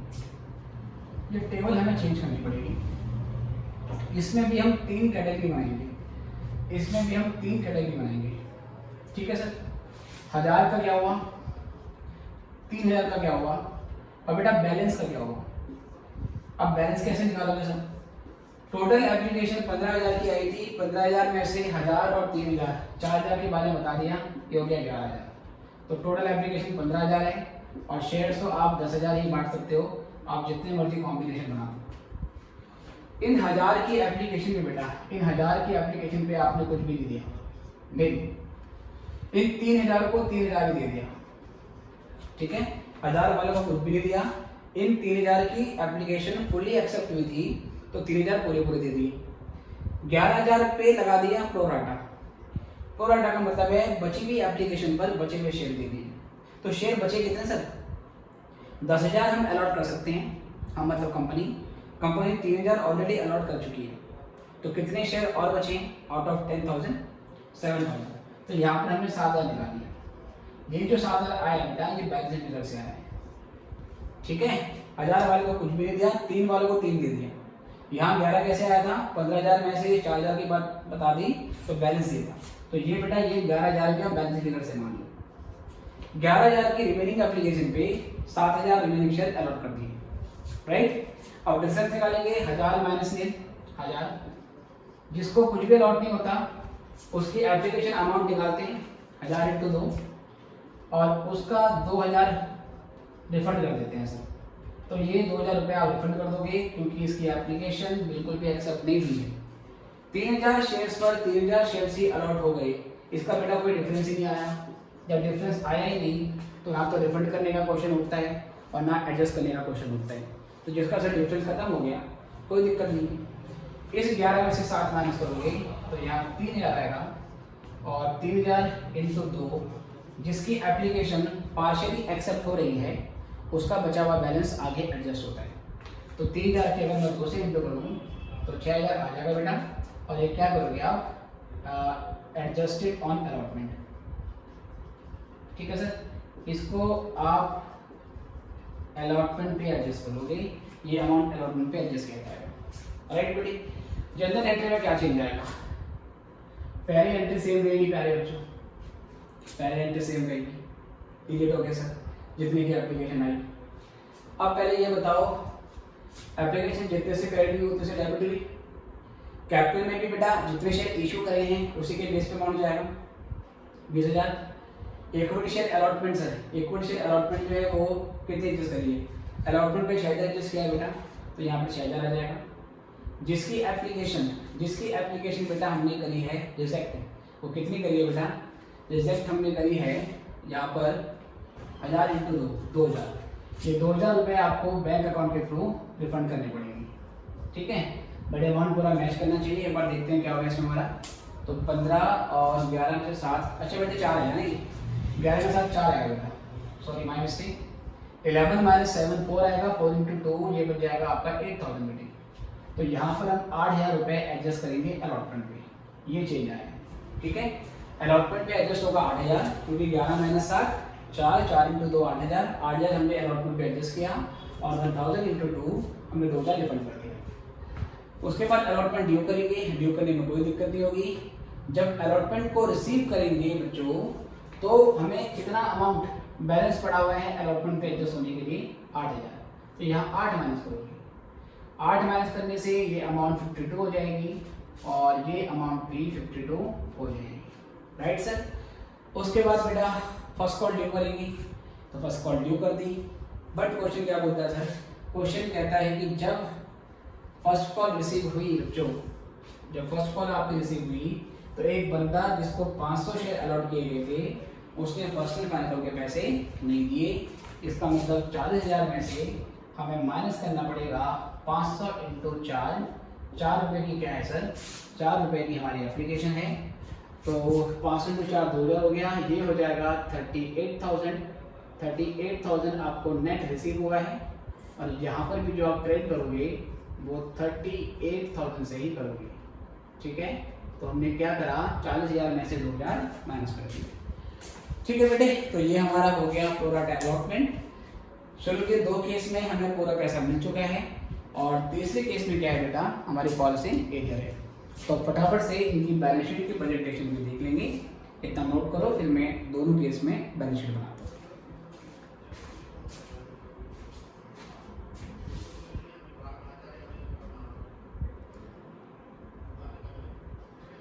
ये टेबल हमें चेंज करनी पड़ेगी। इसमें भी हम 3 कैटेगरी बनाएंगे, इसमें भी हम 3 कैटेगरी बनाएंगे। ठीक है सर, 1000 का क्या हुआ, 3000 का क्या हुआ और बेटा बैलेंस का क्या हुआ। अब बैलेंस कैसे निकालोगे सर, टोटल एप्लीकेशन 15000 की आई थी, 15000 में से 1000 और 3000 4000 के बारे में बता दिया, ये हो गया 11000। तो टोटल एप्लीकेशन 15000 है और शेयर्स तो आप 10000 ही बांट सकते हो, आप जितने मर्जी कॉम्बिनेशन बना दो। इन 1000 की एप्लीकेशन पे बेटा, इन 1000 की एप्लीकेशन पे आपने कुछ भी नहीं दिया, नहीं, इन 3000 को 3000 ही दे दिया। ठीक है, 1000 वाले को कुछ भी नहीं दिया, इन 3000 की एप्लीकेशन फुली एक्सेप्ट हुई थी तो 3000 पूरे दे दिए। 11000 पे लगा दिया प्रोराटा। प्रोराटा का मतलब है बची हुई एप्लीकेशन पर बचे हुए शेयर दे दिए। तो शेयर बचे कितने सर, 10000 हम अलॉट कर सकते हैं, हम मतलब कंपनी 3000 ऑलरेडी अलॉट कर चुकी है, तो कितने शेयर और बचे आउट ऑफ 10,000, 7,000। तो यहाँ पर हमने 7000 निकाल लिया। ये जो 7000 आया बेटा ये बैलेंस फिगर से आया है। ठीक है, 1000 वाले को कुछ भी नहीं दिया, 3 वाले को 3 दे दिया। यहाँ 11 कैसे आया था, 15000 में से 4000 की बात बता दी तो बैलेंस ये था। तो ये बेटा ये 11000 का बैलेंस फिगर से मान लो। 11000 की रिमेनिंग एप्लीकेशन पे 7000 रिमेनिंग शेयर अलॉट कर दिए, राइट। अब डिफरेंस निकालेंगे, 1000 माइनस 1000, जिसको कुछ भी अलॉट नहीं होता उसकी एप्लीकेशन अमाउंट निकालते हैं 1000 × 2 और उसका 2000 रिफंड कर देते हैं सर। तो ये 2000 रुपये आप रिफंड कर दोगे क्योंकि इसकी एप्लीकेशन बिल्कुल भी एक्सेप्ट नहीं हुई है। 3000 शेयर्स पर 3000 शेयर्स ही अलॉट हो गए, इसका बेटा कोई डिफरेंस ही नहीं आया। जब डिफरेंस आया ही नहीं तो ना तो रिफंड करने का क्वेश्चन उठता है और ना एडजस्ट करने का क्वेश्चन उठता है। तो जिसका सर डिफरेंस खत्म हो गया कोई दिक्कत नहीं है। इस 11 में से 7 माइनस करोगे तो यहाँ 3000 आएगा और 3000 × 2 जिसकी एप्लीकेशन पार्शियली एक्सेप्ट हो रही है उसका बचा हुआ बैलेंस आगे एडजस्ट होता है। तो 3000 के अगर मैं 2 से इंटू करूँ तो 6000 आ जाएगा बेटा। और ये क्या करोगे आप, एडजस्टेड ऑन अलॉटमेंट। ठीक है सर, इसको आप अलॉटमेंट पे एडजस्ट करोगे, ये अमाउंट अलॉटमेंट पे एडजस्ट किया जाएगा, राइट बेटी। जनरल एंट्री में क्या चेंज आएगा, पहली एंट्री सेम रहेगी प्यारे बच्चों, पहले एंट्री सेम रहेगी, डिलीट हो गया सर जितनी की एप्लीकेशन आई। अब पहले ये बताओ एप्लीकेशन जितने से क्रेडिट हुई उतने से डेबिट हुई। कैपिटल में भी बेटा जितने शेयर इशू करे हैं उसी के बेस पे अमाउंट जाएगा 20000। Equity share allotment sir, equity share allotment जो है वो कितने एडजस्ट करिए, अलॉटमेंट पे 6000 एडजस्ट किया है बेटा तो यहाँ पे 6000 आ जाएगा। जिसकी एप्लीकेशन बेटा हमने करी है रिजेक्ट, वो कितनी करी है बेटा, रिजेक्ट हमने करी है यहाँ पर 1000 × 2 2000। ये 2000 रुपये आपको बैंक अकाउंट के थ्रू रिफंड करने पड़ेंगे। ठीक है, बड़े अमाउंट पूरा मैच करना चाहिए। एक बार देखते हैं क्या होगा इसमें हमारा। तो 15 और 11 में से 7, अच्छा बेटे 4 आएगा नहीं, 11 में 7 4 आएगा बेटा, सॉरी माय मिस्टेक। 11 माइनस 7 4 आएगा, 4 × 2 ये बन जाएगा आपका 8000 बेटे। तो यहाँ पर हम 8000 रुपये एडजस्ट करेंगे अलॉटमेंट पे, ये चेंज आएगा। ठीक है, अलॉटमेंट पे एडजस्ट होगा 8000 क्योंकि 11 माइनस 7 4, 4 × 2 8000, 8000 हमने अलॉटमेंट पे एडजस्ट किया और 1000 × 2 हमने 2000 रिफंड कर दिया। उसके बाद अलॉटमेंट ड्यू करेंगे, ड्यू करने में कोई दिक्कत नहीं होगी। जब अलॉटमेंट को रिसीव करेंगे बच्चों, तो हमें कितना अमाउंट बैलेंस पड़ा हुआ है अलॉटमेंट पे एडजस्ट होने के लिए 8000। तो यहाँ 8 माइनस करोगे, 8 माइनस करने से ये अमाउंट 52 हो जाएगी और ये अमाउंट भी 52 हो जाएगी। Right sir. उसके बाद बेटा फर्स्ट कॉल ड्यू करेंगी, तो फर्स्ट कॉल ड्यू कर दी। बट क्वेश्चन क्या बोलता है सर, क्वेश्चन कहता है कि जब फर्स्ट कॉल रिसीव हुई बच्चों, जब फर्स्ट कॉल आपकी रिसीव हुई तो एक बंदा जिसको 500 शेयर अलॉट किए गए थे उसने फर्स्ट एंड फाइनल के पैसे नहीं दिए। इसका मतलब 40,000 में से हमें माइनस करना पड़ेगा 500 इंटू 4 रुपये की क्या है सर, 4 रुपये की हमारी एप्लीकेशन है। तो 500 इंटू 4 2000 हो गया, ये हो जाएगा 38,000 आपको नेट रिसीव हुआ है। और यहाँ पर भी जो आप क्रेडिट करोगे वो 38,000 से ही करोगे। ठीक है, तो हमने क्या करा, 40,000 में से 2000 माइनस कर दिया। ठीक है बेटे, तो ये हमारा हो गया पूरा डेवलपमेंट। चलो ये 2 केस में हमें पूरा पैसा मिल चुका है और तीसरे केस में क्या है बेटा, हमारी पॉलिसी एरियर है। तो फटाफट से इनकी बैलेंस शीट की प्रेजेंटेशन भी देख लेंगे। इतना नोट करो, फिर मैं दोनों केस में बैलेंस शीट बनाता हूँ।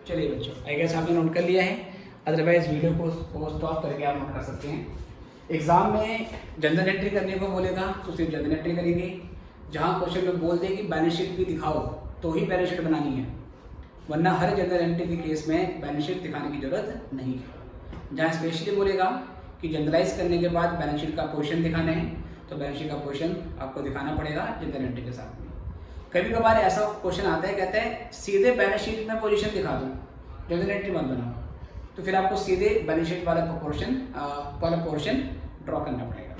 चलिए बच्चों, आई गेस आपने नोट कर लिया है, अदरवाइज वीडियो को स्टॉप करके आप नोट कर सकते हैं। एग्जाम में जनरल एंट्री करने को बोलेगा तो सिर्फ जनरल एंट्री करेंगे। जहाँ क्वेश्चन में बोल दे कि बैलेंस शीट भी दिखाओ तो ही बैलेंस शीट बनानी है, वरना हर जनरल एंट्री के केस में बैलेंस शीट दिखाने की जरूरत नहीं है। जहाँ स्पेशली बोलेगा कि जनरलाइज करने के बाद बैलेंस शीट का पोर्शन दिखाना है तो बैलेंस शीट का पोर्शन आपको दिखाना पड़ेगा जनरल एंट्री के साथ में। कभी कभार ऐसा क्वेश्चन आता है, कहते हैं सीधे बैलेंस शीट में पोजीशन दिखा दो, जनरल एंट्री मत बनाओ, तो फिर आपको सीधे बैलेंस शीट वाला पोर्शन ड्रॉ करना पड़ेगा।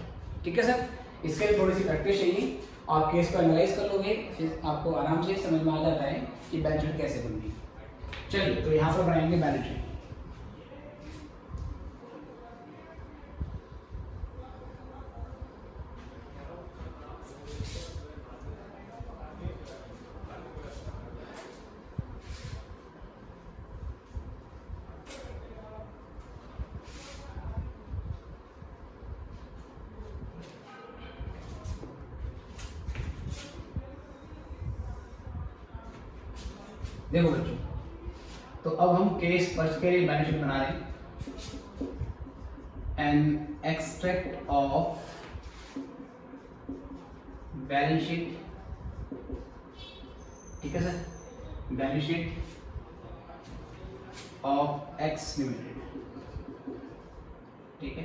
ठीक है सर, इसके लिए थोड़ी सी प्रैक्टिस चाहिए। आप केस को एनालाइज कर लोगे, फिर आपको आराम से समझ में आ जाता है कि बैलेंस शीट कैसे बनती है। चलिए, तो यहाँ पर बनाएंगे बैलेंस शीट। देखो बच्चों, तो अब हम केस फर्स्ट के लिए बैलेंस शीट बना रहे हैं। An extract of balance sheet, ठीक है sir, balance sheet of x limited. ठीक है,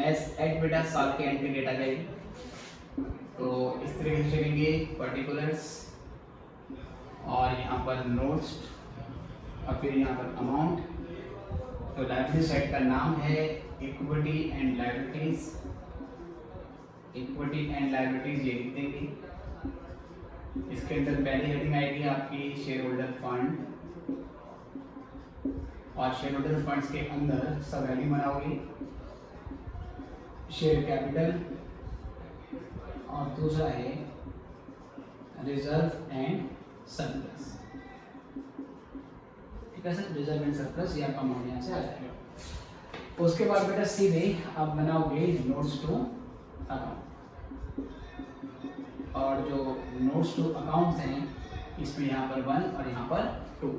एज एट बेटा साल के एंड के डेटा जाएगी, तो इस तरीके से चलेंगे पर्टिकुलर्स और यहाँ पर नोट्स और फिर यहाँ पर अमाउंट। तो लाइबिलिटी साइड का नाम है equity and liabilities, equity and liabilities ये लिख देंगे। इसके अंदर पहली हेडिंग आएगी आपकी शेयर होल्डर फंड, और शेयर होल्डर फंड्स के अंदर सब हेडिंग बनाओगे शेयर कैपिटल, और दूसरा है रिजर्व एंड सरप्लस। ठीक है सर, रिजर्व एंड सरप्लस ये आपका अमाउंट यहाँ से आ जाएगा। उसके बाद बेटा सीधे आप बनाओगे नोट्स टू अकाउंट, और जो नोट्स टू अकाउंट हैं इसमें यहाँ पर 1 और यहाँ पर 2।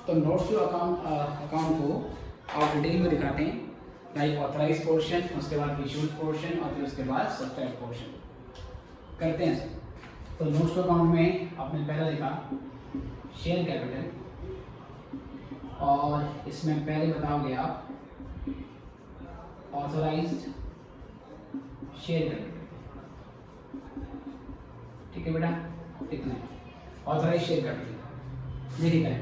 तो नोट्स टू अकाउंट को आप डिटेल में दिखाते हैं, लाइक ऑथराइज पोर्शन, उसके बाद इशूड पोर्शन और फिर उसके बाद सब्सक्राइब पोर्शन करते हैं सर। तो नोट्स टू अकाउंट में आपने पहला लिखा शेयर कैपिटल, और इसमें पहले बताओगे आप ऑथराइज्ड शेयर कैपिटल। ठीक है बेटा, इतना ऑथराइज शेयर कैपिटल ये लिखा है।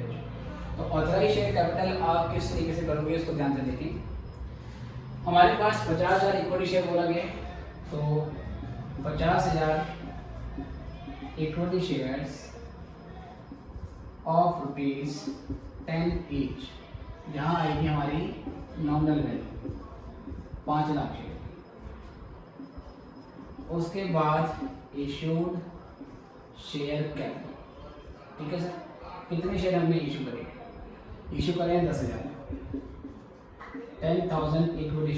तो ऑथराइज शेयर कैपिटल आप किस तरीके से करोगे इसको ध्यान से देखें। हमारे पास 50,000 इक्विटी शेयर बोला गया, तो 50,000 इक्विटी शेयर्स ऑफ ₹10 ईच, यहाँ आएगी हमारी नॉमिनल वैल्यू 5 लाख शेयर। उसके बाद इशूड शेयर कैपिटल, ठीक है सर, कितने शेयर हमने इशू करे, इशू करें 10,000, 10,000 equity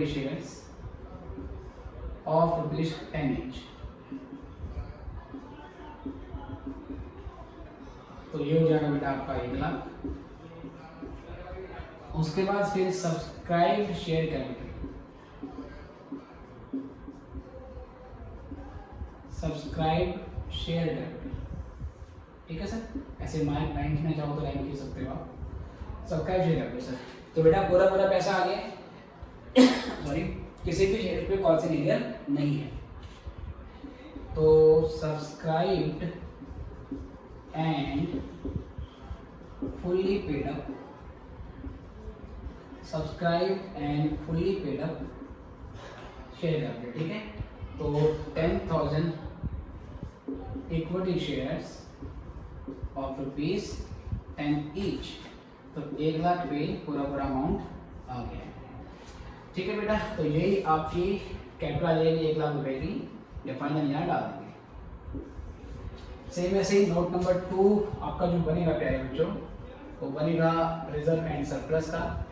shares of rupees 10 each। तो ये हो जाएगा बेटा आपका 1 लाख। उसके बाद फिर सब्सक्राइब्ड शेयर कैपिटल, ठीक है सर। ऐसे लाइन खींचना चाहो तो लाइन खींच सकते हो आप। Subscribe share capital sir. तो बेटा पूरा पैसा आ गया सॉरी, किसी भी शेयर पे कॉल से एरियर नहीं है। तो subscribed and fully paid up, share capital, ठीक है। तो 10,000 equity shares of rupees 10 each. तो 1 लाख पे पूरा अमाउंट आ गया, ठीक है बेटा। तो यही आपकी कैपिटल आ जाएगी 1 लाख रुपए की, या फाइनल यहाँ डाल देंगे। सेम ऐसे ही नोट नंबर 2 आपका जो बनेगा प्यारे बच्चों, वो बनेगा रिजर्व एंड सरप्लस का,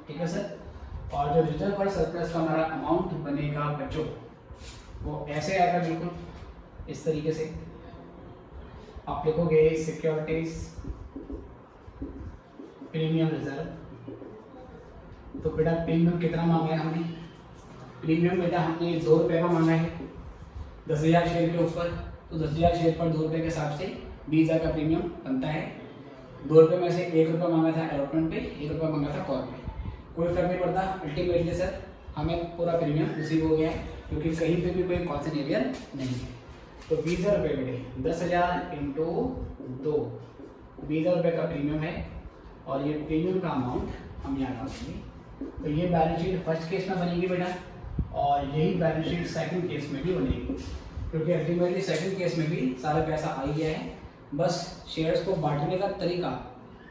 ठीक है सर। और जो रिजर्व और सरप्लस का हमारा अमाउंट बनेगा बच्चों, वो ऐसे आएगा बिल्कुल इस तरीके से। आप लिखोगे सिक्योरिटीज प्रीमियम रिजर्व। तो बेटा प्रीमियम कितना मांगा है हमने? प्रीमियम बेटा हमने 2 रुपये का मांगा है 10,000 शेयर के ऊपर। तो 10,000 शेयर पर 2 रुपये के हिसाब से 20,000 का प्रीमियम बनता है। 2 रुपये में से 1 रुपया मांगा था अलॉटमेंट पे, 1 रुपया मांगा था कॉल पे। कोई फर्क नहीं पड़ता, अल्टीमेटली सर हमें पूरा प्रीमियम रिसीव हो गया है, क्योंकि कहीं पे भी कोई कॉल से एरियर नहीं है। तो 20,000 रुपये बेटे 10,000 इंटू 2, 20,000 रुपये का प्रीमियम है। और ये प्रीमियम का अमाउंट हम यहाँ डाल देंगे। तो ये बैलेंस शीट फर्स्ट केस में बनेगी बेटा, और यही बैलेंस शीट सेकंड केस में भी बनेगी, क्योंकि अल्टीमेटली सेकंड केस में भी सारा पैसा आ गया है। बस शेयर्स को बांटने का तरीका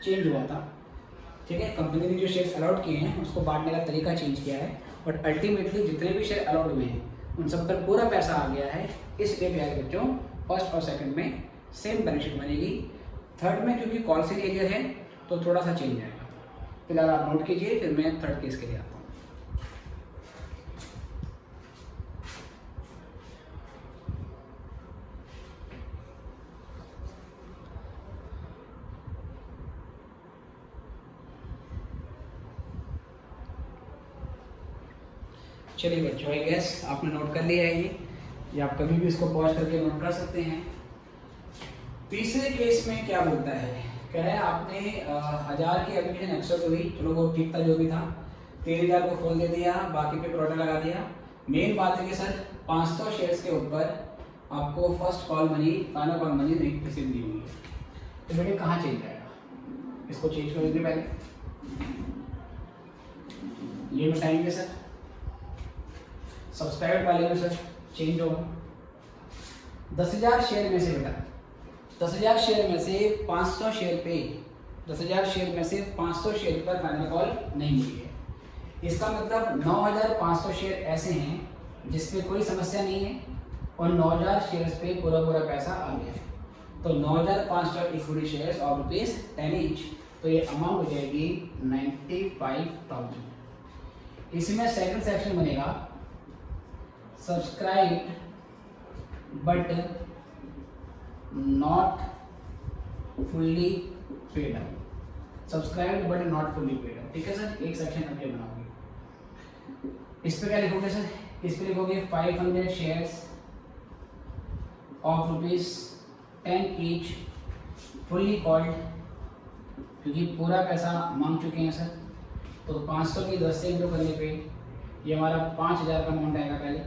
चेंज हुआ था, ठीक है। कंपनी ने जो शेयर्स अलॉट किए हैं उसको बांटने का तरीका चेंज किया है, बट अल्टीमेटली जितने भी शेयर अलॉट हुए हैं उन सब पर पूरा पैसा आ गया है। इसलिए प्यारे बच्चों फर्स्ट और सेकंड में सेम बैलेंस शीट बनेगी। थर्ड में क्योंकि कॉल से एरियर है तो थोड़ा सा चेंज आएगा। फिलहाल आप नोट कीजिए, फिर मैं थर्ड केस के लिए आता हूँ। चलिए बच्चों, आई गेस आपने नोट कर लिया है ये, या आप कभी भी इसको पॉज करके नोट कर सकते हैं। तीसरे केस में क्या बोलता है, कह रहे हैं आपने 1000 की एप्लीकेशन एक्सेप्ट हुई, चलो वो ठीक था जो भी था, 13,000 को खोल दे दिया, बाकी पे प्रोडक्ट लगा दिया। मेन बात है कि सर 500 शेयर्स के ऊपर आपको first call money, final call money नहीं रिसीव नहीं हुई है। तो बेटे कहाँ चेंज आएगा, इसको चेंज कर दीजिए पहले, ये बताएंगे सर। सब्सक्राइब वाले में सर चेंज होगा 10,000 शेयर में से बेटा, 10,000 शेयर में से 500 शेयर पे, 10,000 शेयर में से 500 शेयर पर फाइनल कॉल नहीं हुई है। इसका मतलब 9,500 शेयर ऐसे हैं जिसपे कोई समस्या नहीं है, और 9,000 शेयर्स पे पूरा पैसा आ गया है। तो 9,500 equity shares of rupees 10 each. तो ये अमाउंट हो जाएगी 95,000। इसमें सेकंड सेक्शन बनेगा subscribed but not fully paid up, subscribed but not fully paid up, ठीक है सर। एक सेक्शन अपने बनाओगे, इस पे क्या लिखोगे सर, इस पे लिखोगे 500 shares of rupees 10 each fully called, क्योंकि पूरा पैसा मांग चुके हैं सर। तो 500 की 10 से इंटू करने पे ये हमारा 5,000 का अमाउंट आएगा। पहले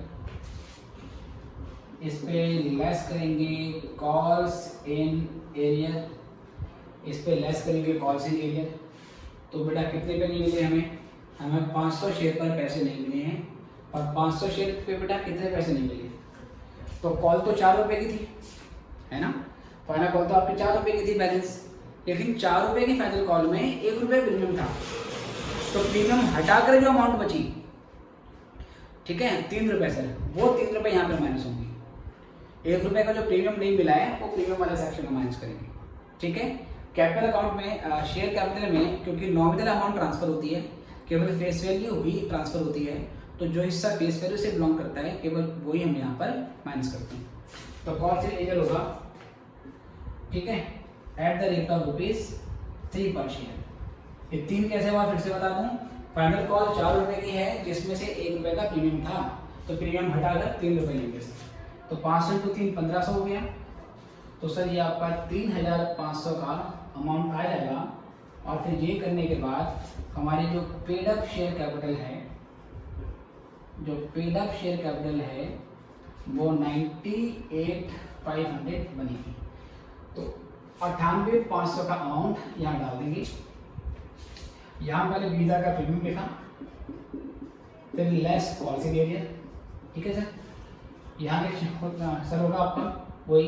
इस पे लेस करेंगे कॉल्स इन एरियर, इस पे लेस करेंगे कॉल्स इन एरियर। तो बेटा कितने पे नहीं मिले हमें 500 शेयर पर पैसे नहीं मिले हैं, और 500 शेयर पे बेटा कितने पैसे नहीं मिले। तो कॉल तो 4 रुपये की थी, है ना, फाइनल कॉल तो आपकी 4 रुपये की थी बैलेंस, लेकिन 4 रुपये की फाइनल कॉल में 1 रुपये प्रीमियम था। तो प्रीमियम हटाकर जो अमाउंट बची, ठीक है 3 रुपये सर, वो 3 रुपये यहाँ पे माइनस होंगे, ₹1 का जो प्रीमियम नहीं मिला है वो प्रीमियम वाले सेक्शन में माइनस करेंगे। ठीक है। कैपिटल अकाउंट में शेयर कैपिटल में क्योंकि नॉमिनल अमाउंट ट्रांसफर होती है, केवल फेस वैल्यू ही ट्रांसफर होती है, तो जो हिस्सा फेस वैल्यू से बिलोंग करता है केवल वही हम यहाँ पर माइनस करते हैं। तो कॉस्ट एरियर होगा, ठीक है, एट द रेट ऑफ ₹3 पर शेयर। ये 3 कैसे हुआ फिर से बता दूं। फाइनल कॉल ₹4 की है जिसमें से ₹1 का प्रीमियम था, तो प्रीमियम हटाकर ₹3 लेंगे सर। तो 500 × 3 1500 हो गया। तो सर ये आपका 3500 का अमाउंट आ जाएगा। और फिर ये करने के बाद हमारी जो पेड अप शेयर कैपिटल है, जो पेड अप शेयर कैपिटल है वो 98,500 बनेगी। तो 98,500 का अमाउंट यहाँ डाल देंगे। यहाँ मैंने वीज़ा का प्रीमियम लिखा, फिर लेस पॉलिसी एरिया, ठीक है सर। यहाँ के सर होगा आपका वही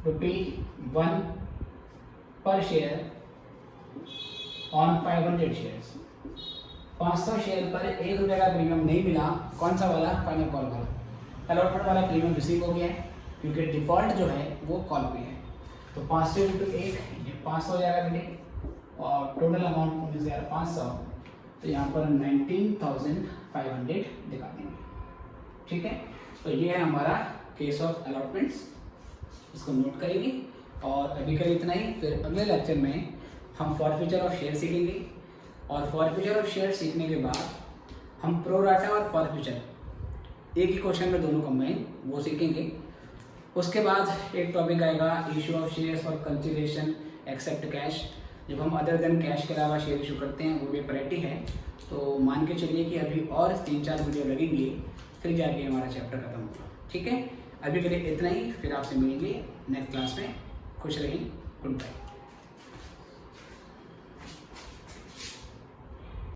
₹1 पर शेयर ऑन 500 शेयर्स। 500 शेयर पर ₹1 का प्रीमियम नहीं मिला। कौन सा वाला? फाइनल कॉल वाला। अलॉटमेंट वाला प्रीमियम रिसीव हो गया है क्योंकि डिफॉल्ट जो है वो कॉल पे है। तो 500 × 1 ये 500 हो जाएगा बेटे, और टोटल अमाउंट 19,500, तो यहाँ पर 19,500 दिखा देंगे। ठीक है। तो ये है हमारा केस ऑफ अलॉटमेंट्स, इसको नोट करेंगे। और अभी करें इतना ही। फिर अगले लेक्चर में हम फॉरफीचर ऑफ शेयर सीखेंगे, और फॉरफीचर ऑफ शेयर सीखने के बाद हम प्रो राटा और फॉरफीचर एक ही क्वेश्चन में दोनों कंबाइन वो सीखेंगे। उसके बाद एक टॉपिक आएगा issue of shares for consideration except cash. जब हम अदर देन कैश के अलावा शेयर इशू करते हैं वो भी प्रायोरिटी है। तो मान के चलिए कि अभी और 3-4 वीडियो लगेंगे, फिर जाके हमारा चैप्टर खत्म होगा। ठीक है। अभी के लिए इतना ही, फिर आपसे मिलेंगे नेक्स्ट क्लास में। खुश रहिए। Good bye.